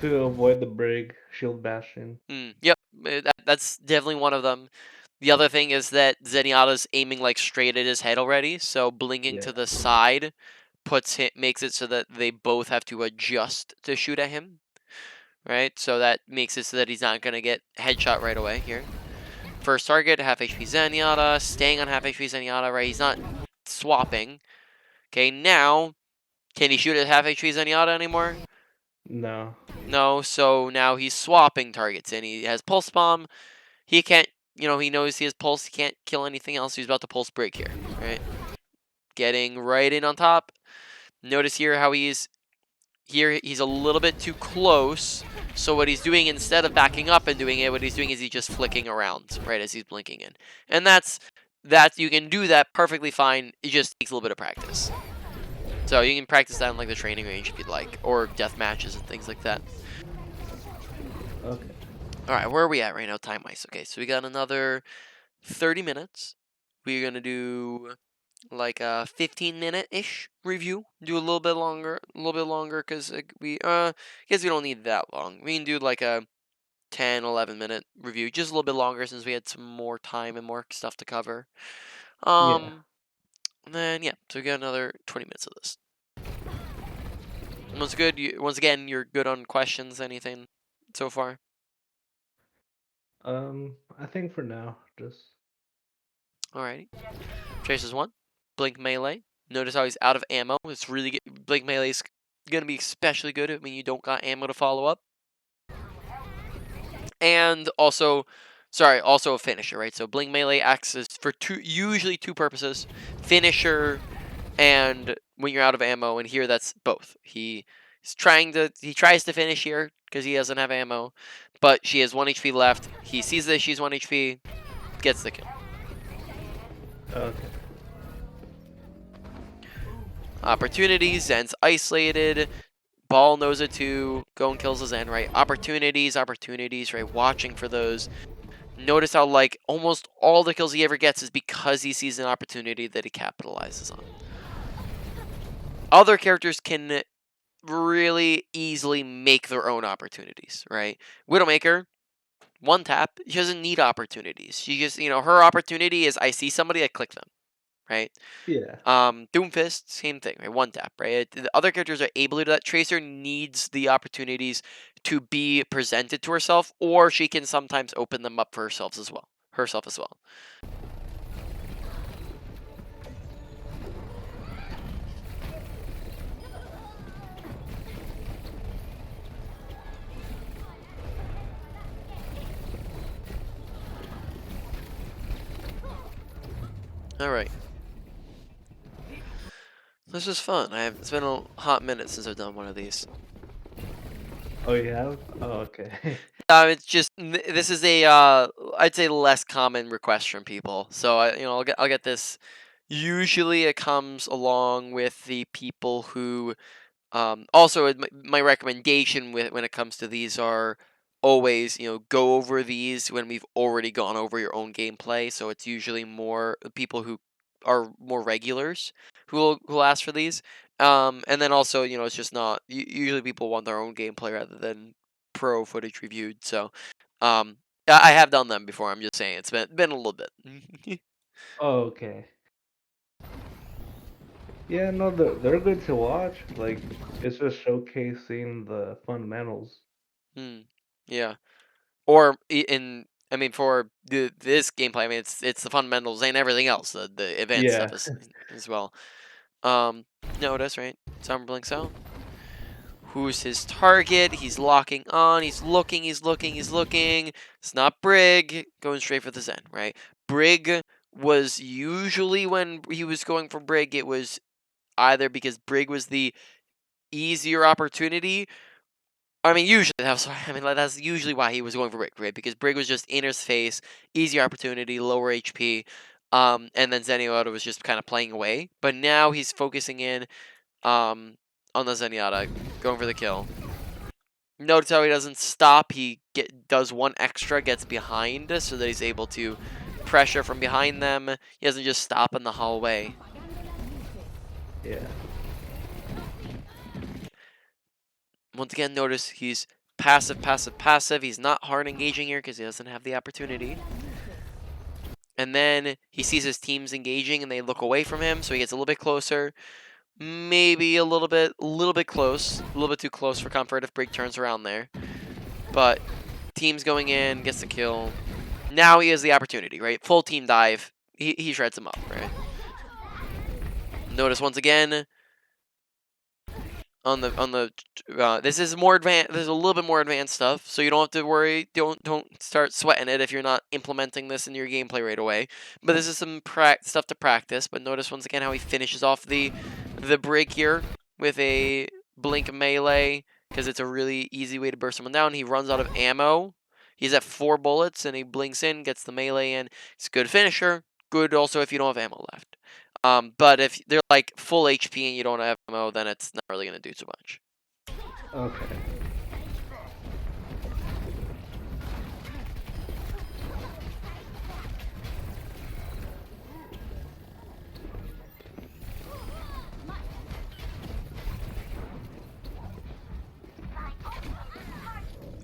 To avoid the brig, shield bashing. Yep, that's definitely one of them. The other thing is that Zenyatta's aiming like straight at his head already, so blinking to Yeah. the side makes it so that they both have to adjust to shoot at him, right? So that makes it so that he's not gonna get headshot right away here. First target, half HP Zenyatta, staying on half HP Zenyatta, right? He's not swapping. Okay, now, can he shoot at half HP Zenyatta anymore? No. No, so now he's swapping targets, and he has Pulse Bomb. He can't, he knows he has Pulse, he can't kill anything else, he's about to Pulse Break here, right? Getting right in on top. Notice here how he's a little bit too close, so what he's doing, instead of backing up and doing it, what he's doing is he's just flicking around, right, as he's blinking in. And that's you can do that perfectly fine, it just takes a little bit of practice. So you can practice that in like the training range if you'd like, or death matches and things like that. Okay. Alright, where are we at right now, time-wise? Okay, so we got another 30 minutes. We're gonna do like a 15-minute-ish review. Do a little bit longer, because we guess we don't need that long. We can do like a 10, 11-minute review, just a little bit longer since we had some more time and more stuff to cover. Yeah. And then yeah, so we got another 20 minutes of this. Once again, you're good on questions, anything so far? I think for now, just Alrighty. Traces 1. Blink melee. Notice how he's out of ammo. It's really good. Blink melee is gonna be especially good when you don't got ammo to follow up. And also, also a finisher, right? So blink melee acts as for usually two purposes: finisher, and when you're out of ammo. And here that's both. He tries to finish here because he doesn't have ammo, but she has 1 HP left. He sees that she's 1 HP, gets the kill. okay. Opportunities, Zen's isolated. Ball knows it too. Go and kills the Zen, right? Opportunities, right? Watching for those. Notice how like almost all the kills he ever gets is because he sees an opportunity that he capitalizes on. Other characters can really easily make their own opportunities, right? Widowmaker one tap. She doesn't need opportunities. She just, her opportunity is I see somebody, I click them, right? Yeah. Doomfist, same thing, right? One tap, right? The other characters are able to do that. Tracer needs the opportunities to be presented to herself, or she can sometimes open them up for herself as well. All right. This was fun. It's been a hot minute since I've done one of these. Oh, you have? Oh, okay. It's just this is a I'd say less common request from people. So I'll get this. Usually it comes along with the people who also my recommendation when it comes to these are always go over these when we've already gone over your own gameplay. So it's usually more people who are more regulars who'll ask for these. And then also it's just not usually people want their own gameplay rather than pro footage reviewed. So I have done them before. I'm just saying it's been a little bit. Oh, okay. Yeah, no, they're good to watch. Like, it's just showcasing the fundamentals. Yeah. Or I mean for this gameplay, I mean it's the fundamentals and everything else, the advanced Yeah. stuff as well. Notice, right? Summer blinks out. Who's his target? He's locking on. He's looking. It's not Brig. Going straight for the Zen, right? Brig was usually when he was going for Brig, it was either because Brig was the easier opportunity. I mean, usually that's usually why he was going for Brig, right? Because Brig was just in his face, easier opportunity, lower HP, and then Zenyatta was just kind of playing away. But now he's focusing in on the Zenyatta, going for the kill. Notice how he doesn't stop. He does one extra, gets behind, so that he's able to pressure from behind them. He doesn't just stop in the hallway. Yeah. Once again, notice he's passive, passive, passive. He's not hard engaging here because he doesn't have the opportunity. And then he sees his teams engaging and they look away from him, so he gets a little bit closer. Maybe a little bit close. A little bit too close for comfort if Brig turns around there. But team's going in, gets the kill. Now he has the opportunity, right? Full team dive. He shreds him up, right? Notice once again on the this is more advanced. There's a little bit more advanced stuff, so you don't have to worry. Don't start sweating it if you're not implementing this in your gameplay right away. But this is some stuff to practice. But notice once again how he finishes off the break here with a blink melee because it's a really easy way to burst someone down. He runs out of ammo. He's at 4 bullets and he blinks in, gets the melee in. It's a good finisher. Good also if you don't have ammo left. But if they're like full HP and you don't have ammo, then it's not really going to do too much. Okay.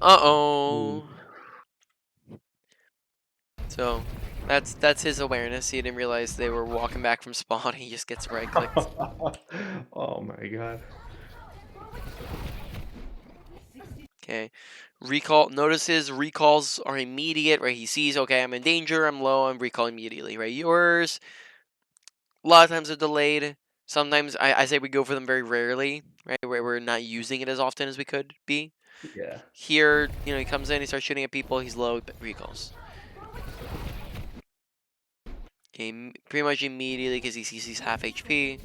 Uh-oh. So, that's his awareness. He didn't realize they were walking back from spawn. He just gets right-clicked. Oh my god. Okay. Recall. Notice his recalls are immediate, right? He sees, okay, I'm in danger, I'm low, I'm recall immediately, right? Yours, a lot of times they're delayed. Sometimes I say we go for them very rarely, right? Where we're not using it as often as we could be. Yeah. Here, he comes in, he starts shooting at people, he's low, recalls. Okay, pretty much immediately because he sees he's half HP.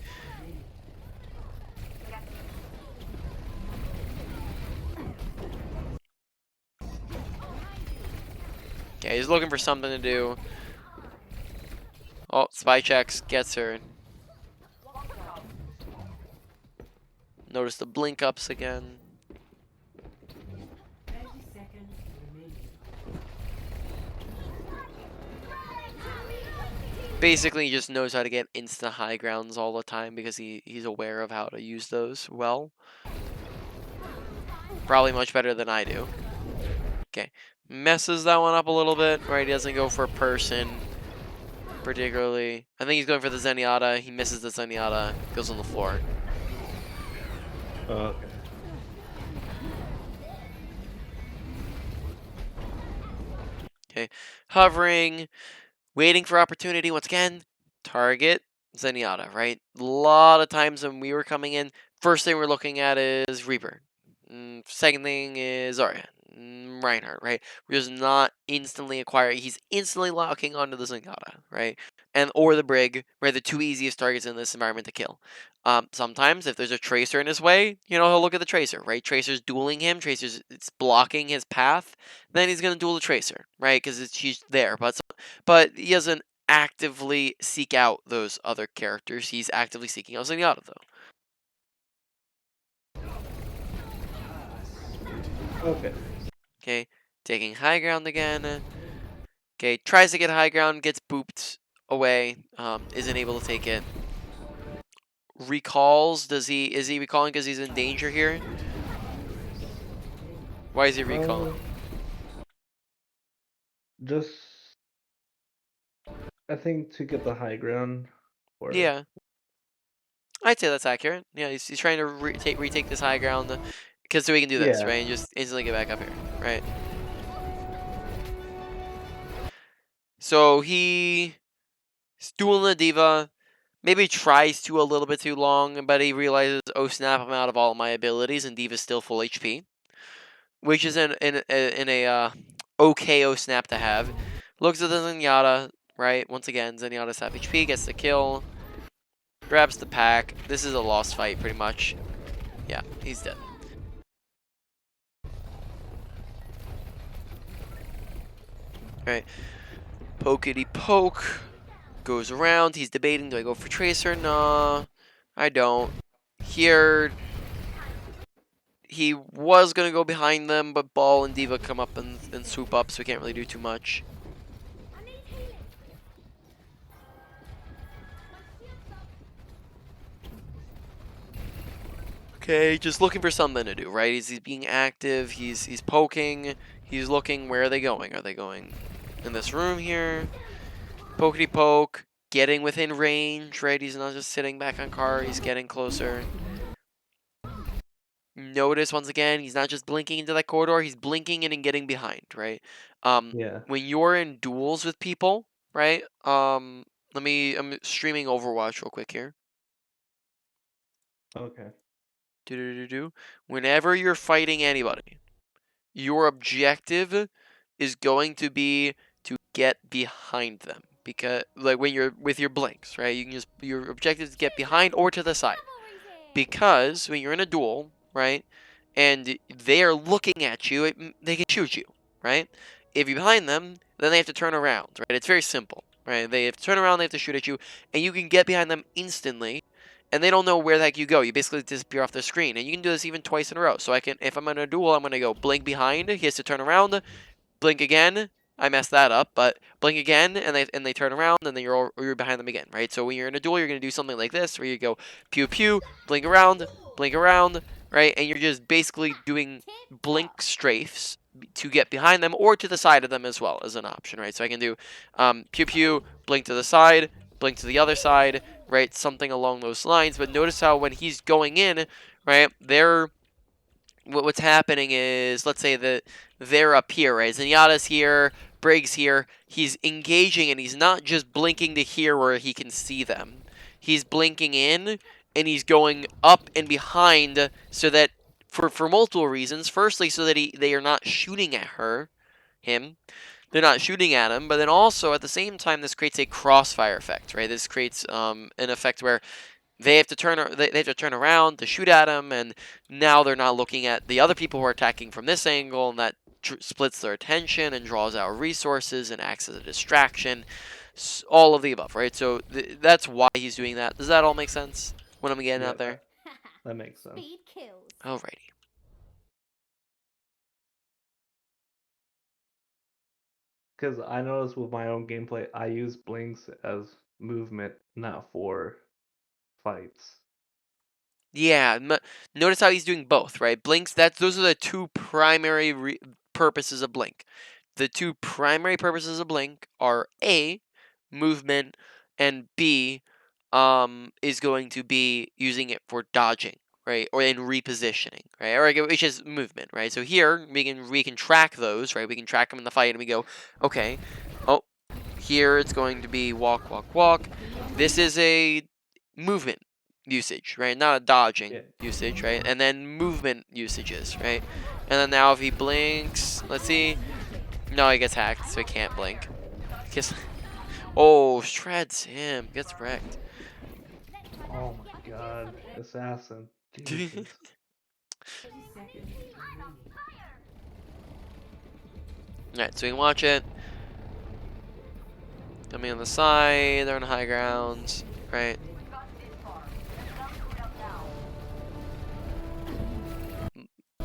Okay, he's looking for something to do. Oh, spy checks, gets her. Notice the blink ups again. 30 seconds remaining. Basically, he just knows how to get instant high grounds all the time because he's aware of how to use those well. Probably much better than I do. Okay, messes that one up a little bit, right? He doesn't go for a person, particularly. I think he's going for the Zenyatta. He misses the Zenyatta, goes on the floor. Okay. Okay, hovering, waiting for opportunity once again. Target Zenyatta, right? A lot of times when we were coming in, first thing we're looking at is Reaper. Second thing is Zarya. Reinhardt, right? We're just not instantly acquiring. He's instantly locking onto the Zenyatta, right? And or the Brig, right? The two easiest targets in this environment to kill. Sometimes if there's a Tracer in his way, he'll look at the Tracer, right? Tracer's dueling him. Tracer's it's blocking his path. Then he's gonna duel the Tracer, right? Because she's there. But he doesn't actively seek out those other characters. He's actively seeking out Zenyatta, though. Okay. Okay, taking high ground again. Okay, tries to get high ground, gets booped away, isn't able to take it. Recalls, is he recalling because he's in danger here? Why is he recalling? Just, I think to get the high ground. Or Yeah, I'd say that's accurate. Yeah, he's trying to retake this high ground, because so he can do this, yeah. right? And just instantly get back up here, right? So he's dueling the diva. Maybe tries to a little bit too long, but he realizes, oh snap, I'm out of all my abilities, and Diva's still full HP, which is in a okay oh snap to have. Looks at the Zenyatta, right? Once again, Zenyatta's half HP, gets the kill, grabs the pack. This is a lost fight, pretty much. Yeah, he's dead. Right, pokety poke goes around. He's debating, do I go for Tracer? Nah, I don't. Here, he was going to go behind them, but Ball and Diva come up and swoop up, so he can't really do too much. Okay, just looking for something to do, right? He's being active, he's poking, he's looking, where are they going? Are they going in this room here? Pokety poke, getting within range, right? He's not just sitting back on car, he's getting closer. Notice once again, he's not just blinking into that corridor, he's blinking in and getting behind, right? Yeah. When you're in duels with people, right? I'm streaming Overwatch real quick here. Okay. Whenever you're fighting anybody, your objective is going to be to get behind them, because like when you're with your blinks, right? You can just your objective is to get behind or to the side. Because when you're in a duel, right, and they are looking at you, they can shoot you, right? If you're behind them, then they have to turn around, right? It's very simple, right? They have to turn around, they have to shoot at you, and you can get behind them instantly, and they don't know where the heck you go. You basically disappear off the screen, and you can do this even twice in a row. So if I'm in a duel, I'm gonna go blink behind. He has to turn around, blink again. I messed that up, but blink again, and they turn around, and then you're behind them again, right? So when you're in a duel, you're gonna do something like this, where you go pew pew, blink around, right? And you're just basically doing blink strafes to get behind them or to the side of them as well as an option, right? So I can do pew pew, blink to the side, blink to the other side, right? Something along those lines. But notice how when he's going in, right, what's happening is, let's say that they're up here, right? Zenyatta's here, Briggs here. He's engaging, and he's not just blinking to here where he can see them. He's blinking in, and he's going up and behind, so that for multiple reasons. Firstly, so that they are not shooting at him. They're not shooting at him, but then also at the same time, this creates a crossfire effect, right? This creates an effect where they have to turn around to shoot at him, and now they're not looking at the other people who are attacking from this angle, and that splits their attention and draws out resources and acts as a distraction. All of the above, right? So that's why he's doing that. Does that all make sense? What I'm getting Yeah, out there? that makes sense. Speed kills. Alrighty. Because I noticed with my own gameplay, I use blinks as movement, not for fights. Yeah, notice how he's doing both, right? Blinks, those are the two primary purposes of blink. the two primary purposes of blink are A, movement, and B, is going to be using it for dodging, right, or in repositioning, right, or which is movement, right. So here we can track those, right. We can track them in the fight, and we go, okay, oh, here it's going to be walk, walk, walk. This is a movement usage, right, not a dodging Yeah. usage, right, and then movement usages, right, and then now if he blinks, let's see. No, he gets hacked, so he can't blink. Guess. Oh, shreds him. Gets wrecked. Oh my god. Assassin. Jesus. Alright, so we can watch it. Coming on the side, they're on high grounds, right?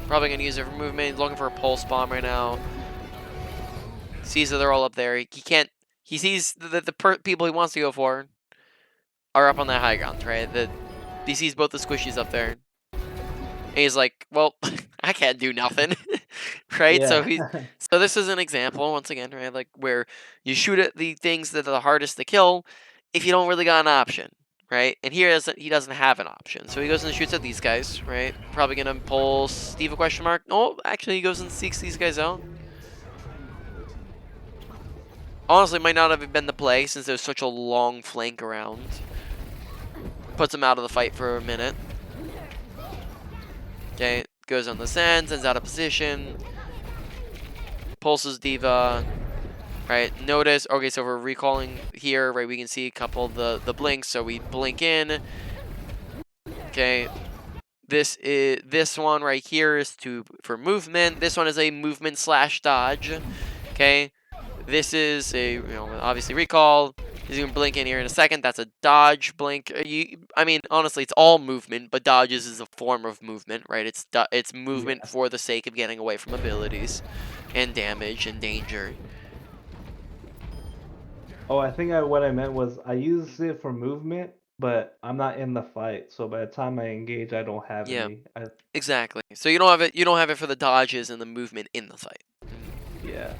Probably gonna use it for movement. He's looking for a pulse bomb right now. Sees that they're all up there. He can't. He sees the people he wants to go for are up on that high ground, right? He sees both the squishies up there. And he's like, well, I can't do nothing, right? Yeah. So this is an example once again, right? Like where you shoot at the things that are the hardest to kill, if you don't really got an option, right? And here he doesn't have an option, so he goes and shoots at these guys, right? Probably gonna pull Steve a question mark. No, actually he goes and seeks these guys out. Honestly, might not have been the play since there's such a long flank around. Puts him out of the fight for a minute. Okay, goes on this end, sends out of position. Pulses Diva. Right, notice, okay, so we're recalling here, right, we can see a couple of the blinks, so we blink in. Okay, this one right here is for movement. This one is a movement slash dodge. Okay, this is a, obviously recall. He's gonna blink in here in a second. That's a dodge blink. I mean, honestly, it's all movement, but dodges is a form of movement, right? It's movement Yeah. for the sake of getting away from abilities and damage and danger. Oh, I think what I meant was I use it for movement, but I'm not in the fight. So by the time I engage, I don't have Yeah. any. Exactly. So you don't have it. You don't have it for the dodges and the movement in the fight. Yeah.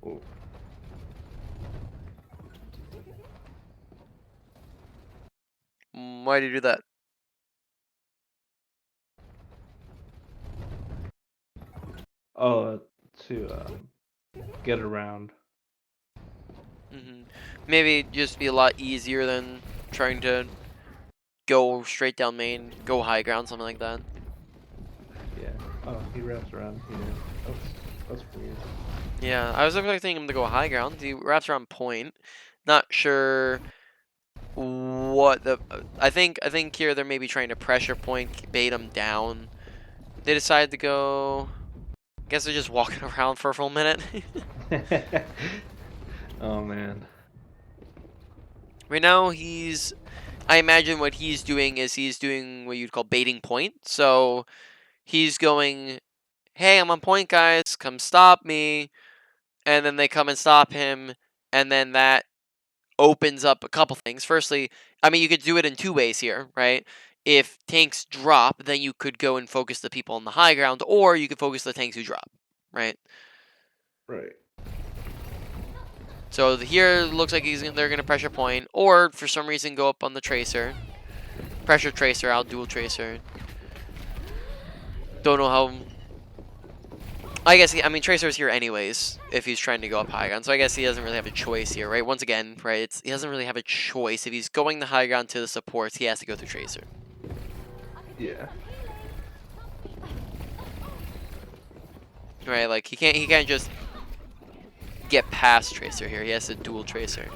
Ooh. Why do you do that? Oh, to get around. Maybe just be a lot easier than trying to go straight down main, go high ground, something like that. Yeah. Oh, he wraps around here. That's weird. Yeah, I was expecting him to go high ground. He wraps around point. Not sure what the. I think here they're maybe trying to pressure point, bait him down. They decide to go. I guess they're just walking around for a full minute. Oh man. Right now, I imagine what he's doing is he's doing what you'd call baiting point. So he's going, hey, I'm on point, guys. Come stop me. And then they come and stop him. And then that opens up a couple things. Firstly, I mean, you could do it in two ways here, right? If tanks drop, then you could go and focus the people on the high ground, or you could focus the tanks who drop, right? Right. So here looks like they're gonna pressure point, or for some reason go up on the tracer, pressure tracer out, dual tracer. Don't know how. I guess I mean tracer's here anyways if he's trying to go up high ground, so I guess he doesn't really have a choice here, right? Once again, right? He doesn't really have a choice if he's going the high ground to the supports. He has to go through tracer. Yeah. Right, like he can't just get past tracer here. He has to dual tracer.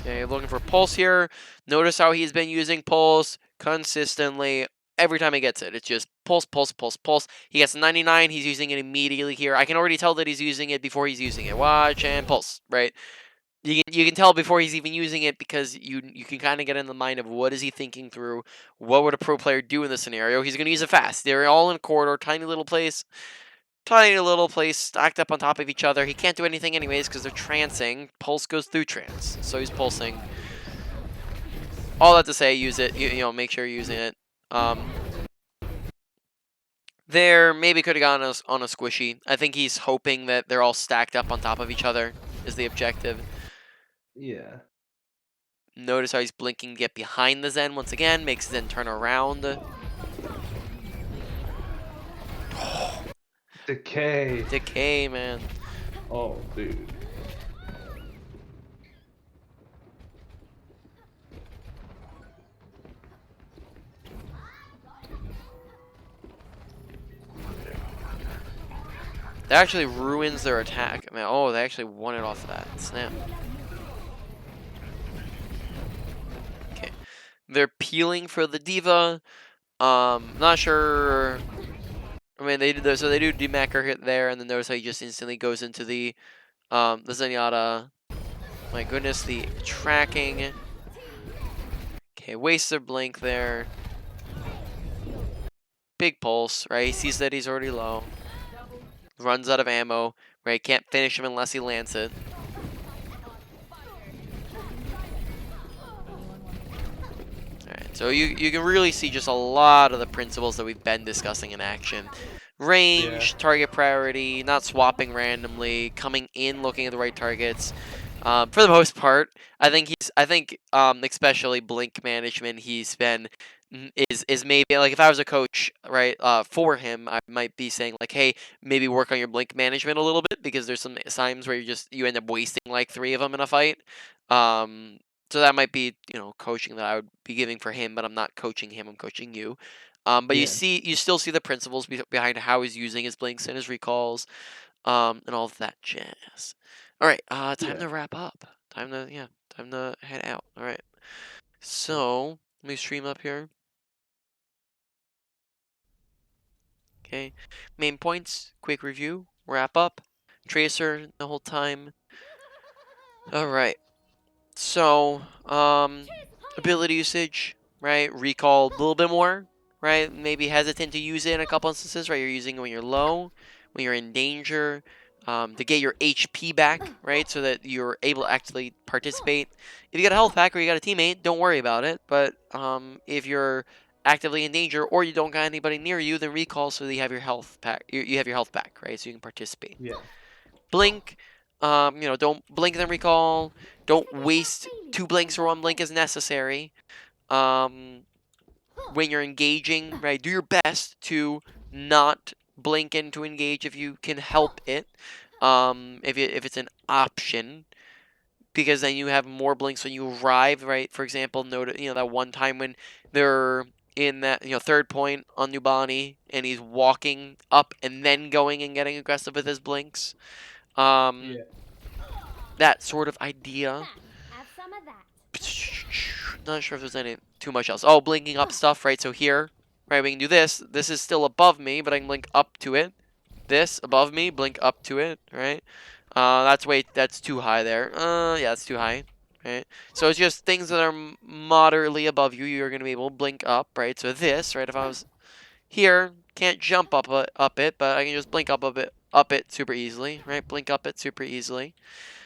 Okay, looking for pulse here. Notice how he's been using pulse consistently every time he gets it. It's just pulse, pulse, pulse, pulse. He gets 99. He's using it immediately here. I can already tell that he's using it before he's using it. Watch and pulse, right? You can tell before he's even using it because you can kind of get in the mind of what is he thinking through. What would a pro player do in this scenario? He's going to use it fast. They're all in a corridor, tiny little place. tiny little place stacked up on top of each other. He can't do anything anyways because they're trancing. Pulse goes through trance, so he's pulsing. All that to say, use it. You know, make sure you're using it. There maybe could have gone on a squishy. I think he's hoping that they're all stacked up on top of each other is the objective. Yeah. Notice how he's blinking to get behind the Zen once again. Makes Zen turn around. Decay. Decay, man. Oh, dude. That actually ruins their attack. Man, oh, they actually won it off of that. Snap. Okay. They're peeling for the Diva. Not sure. I mean, they do so they do demacker hit there, and then notice how he just instantly goes into the Zenyatta. My goodness, the tracking. Okay, wastes their blink there. Big pulse, right? He sees that he's already low. Runs out of ammo, right? Can't finish him unless he lands it. Alright, so you can really see just a lot of the principles that we've been discussing in action. Range, target priority, not swapping randomly, coming in, looking at the right targets. For the most part, I think especially blink management, he's been is maybe like if I was a coach, right, for him, I might be saying like, hey, maybe work on your blink management a little bit because there's some times where you end up wasting like 3 of them in a fight. So that might be, you know, coaching that I would be giving for him, but I'm not coaching him, I'm coaching you. But Yeah. you still see the principles behind how he's using his blinks and his recalls, and all of that jazz. All right, time to wrap up. Time to head out. All right. So let me stream up here. Okay, main points, quick review, wrap up, tracer the whole time. All right. So, ability usage, right? Recall a little bit more, right? Maybe hesitant to use it in a couple instances, right? You're using it when you're low, when you're in danger, to get your HP back, right? So that you're able to actually participate. If you got a health pack or you got a teammate, don't worry about it. But if you're actively in danger or you don't got anybody near you, then recall so that you have your health pack. You have your health back, right? So you can participate. Yeah. Blink, don't blink and then recall. Don't waste 2 blinks or 1 blink as necessary. When you're engaging, right, do your best to not blink and to engage if you can help it. If it's an option, because then you have more blinks when you arrive, right? For example, note that one time when they're in that third point on Nubani and he's walking up and then going and getting aggressive with his blinks. Yeah. That sort of idea. Have some of that. Not sure if there's any too much else. Oh, blinking up stuff, right? So here, right, we can do this. This is still above me, but I can blink up to it. This above me, blink up to it, right? That's too high there. Yeah, that's too high, right? So it's just things that are moderately above you. You're gonna be able to blink up, right? So this, right? If I was here, can't jump up it, but I can just blink up it super easily, right? Blink up it super easily.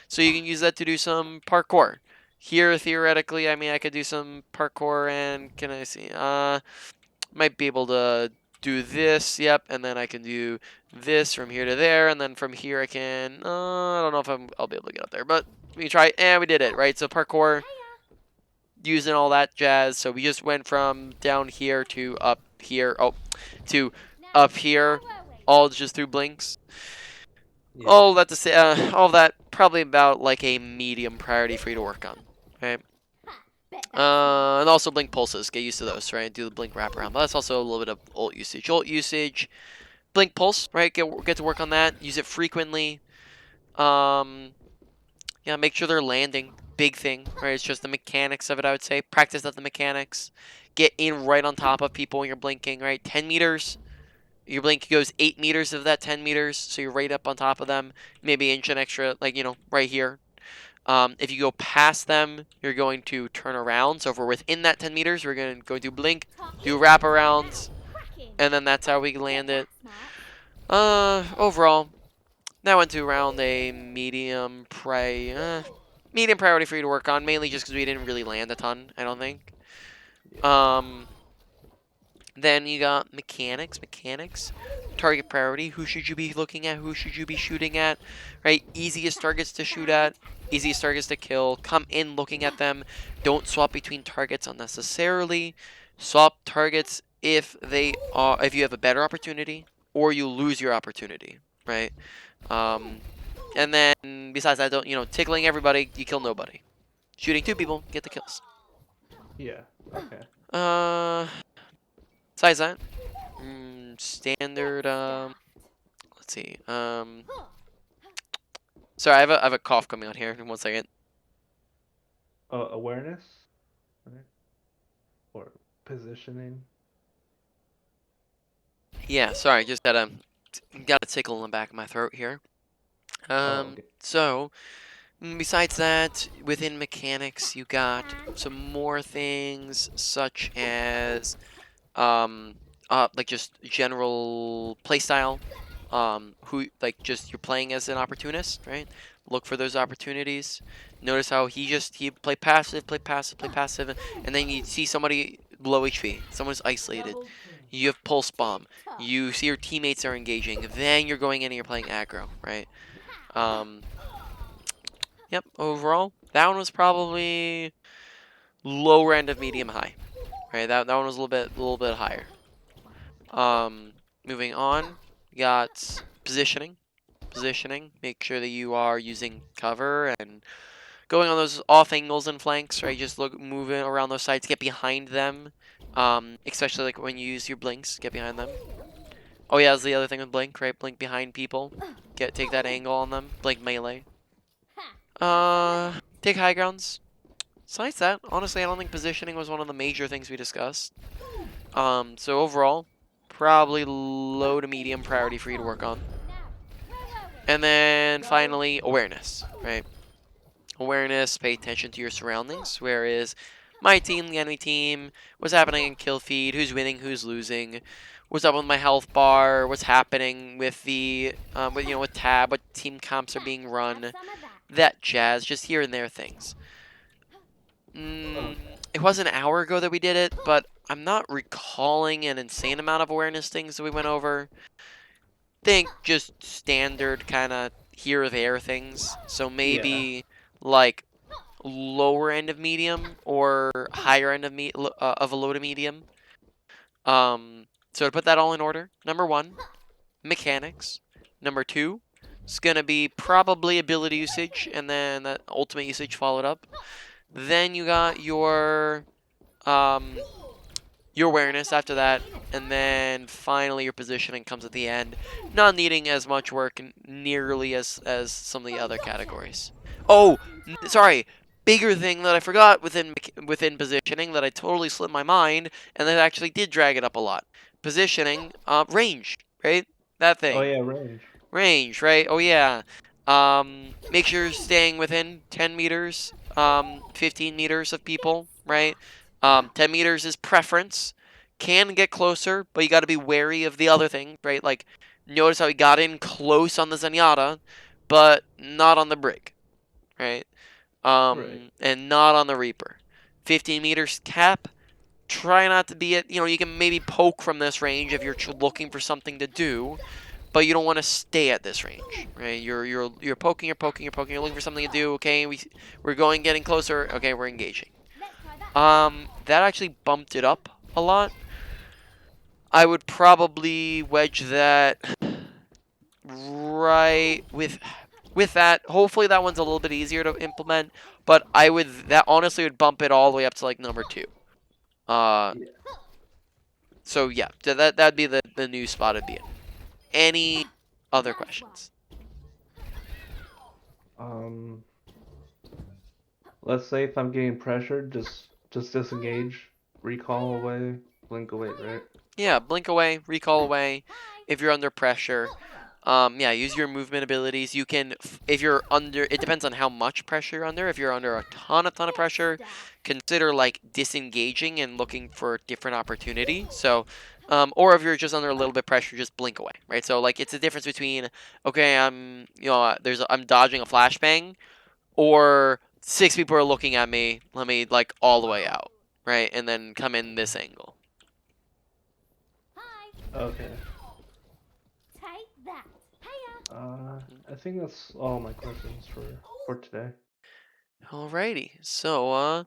So you can use that to do some parkour. Here, theoretically, I mean, I could do some parkour and, can I see? Might be able to do this, yep, and then I can do this from here to there, and then from here I can, I don't know if I'll be able to get up there, but we can try, and we did it, right? So parkour, using all that jazz. So we just went from down here to up here, to up here, all just through blinks. Yeah. All that to say, all that probably about like a medium priority for you to work on, right? And also blink pulses. Get used to those, right? Do the blink wraparound. But that's also a little bit of ult usage. Ult usage, blink pulse, right? Get to work on that. Use it frequently. Yeah, make sure they're landing. Big thing, right? It's just the mechanics of it, I would say. Practice at the mechanics. Get in right on top of people when you're blinking, right? 10 meters. Your blink goes 8 meters of that 10 meters, so you're right up on top of them. Maybe inch an extra, like, right here. If you go past them, you're going to turn around. So if we're within that 10 meters, we're going to go do blink, do wraparounds, and then that's how we land it. Overall, that went to around a medium medium priority for you to work on, mainly just because we didn't really land a ton, I don't think. Then you got mechanics, target priority. Who should you be looking at? Who should you be shooting at? Right? Easiest targets to shoot at, easiest targets to kill. Come in looking at them. Don't swap between targets unnecessarily. Swap targets if you have a better opportunity or you lose your opportunity, right? And then besides that, don't tickling everybody, you kill nobody. Shooting 2 people, get the kills. Yeah. Okay. Besides that, standard. Let's see. Sorry, I have a cough coming on here. In 1 second. Awareness, right? Or positioning. Yeah, sorry, just got a tickle in the back of my throat here. Okay. So besides that, within mechanics, you got some more things such as like just general playstyle. Who like just you're playing as an opportunist, right? Look for those opportunities. Notice how he play passive, and then you see somebody low HP, someone's isolated. Double kill. You have pulse bomb. You see your teammates are engaging. Then you're going in and you're playing aggro, right? Yep. Overall, that one was probably lower end of medium high, right? That one was a little bit higher. Moving on, we got positioning. Make sure that you are using cover and going on those off angles and flanks, right? Just moving around those sides, get behind them. Especially like when you use your blinks, get behind them. Oh yeah, that's the other thing with blink, right? Blink behind people. Take that angle on them. Blink melee. Take high grounds. Besides that, honestly, I don't think positioning was one of the major things we discussed. So overall, probably low to medium priority for you to work on. And then finally, awareness, right? Awareness, pay attention to your surroundings. Whereas my team, the enemy team, what's happening in kill feed, who's winning, who's losing, what's up with my health bar, what's happening with the, with tab, what team comps are being run, that jazz, just here and there things. It was an hour ago that we did it, but I'm not recalling an insane amount of awareness things that we went over. Think just standard kind of here or there things. So maybe like lower end of medium or higher end of a low to medium. So to put that all in order, number 1, mechanics. Number 2, it's gonna be probably ability usage, and then that ultimate usage followed up. Then you got your awareness after that, and then finally your positioning comes at the end, not needing as much work nearly as some of the other categories. Oh, sorry, bigger thing that I forgot within positioning that I totally slipped my mind, and that actually did drag it up a lot. Positioning, range, right? That thing. Oh yeah, range. Range, right? Oh yeah. Make sure you're staying within 10 meters, 15 meters of people, right? 10 meters is preference. Can get closer, but you got to be wary of the other thing, right? Like, notice how he got in close on the Zenyatta, but not on the Brig, right? Right. And not on the Reaper. 15 meters cap. Try not to be you can maybe poke from this range if you're looking for something to do, but you don't want to stay at this range, right? You're poking, you're looking for something to do. Okay, we're getting closer. Okay, we're engaging. That actually bumped it up a lot. I would probably wedge that right with that. Hopefully that one's a little bit easier to implement, but that honestly would bump it all the way up to like number 2. Yeah. So yeah, that'd be the new spot it'd be in. Any other questions? Let's say if I'm getting pressured, just disengage, recall away, blink away, right? Yeah, blink away, recall away. If you're under pressure, Yeah, use your movement abilities. You can, if you're under, it depends on how much pressure you're under. If you're under a ton of pressure, consider like disengaging and looking for different opportunity. So, or if you're just under a little bit pressure, just blink away, right? So like it's a difference between, okay, I'm dodging a flashbang, or 6 people are looking at me. Let me like all the way out, right, and then come in this angle. Hi. Okay. Take that. Hiya. I think that's all my questions for today. Alrighty, so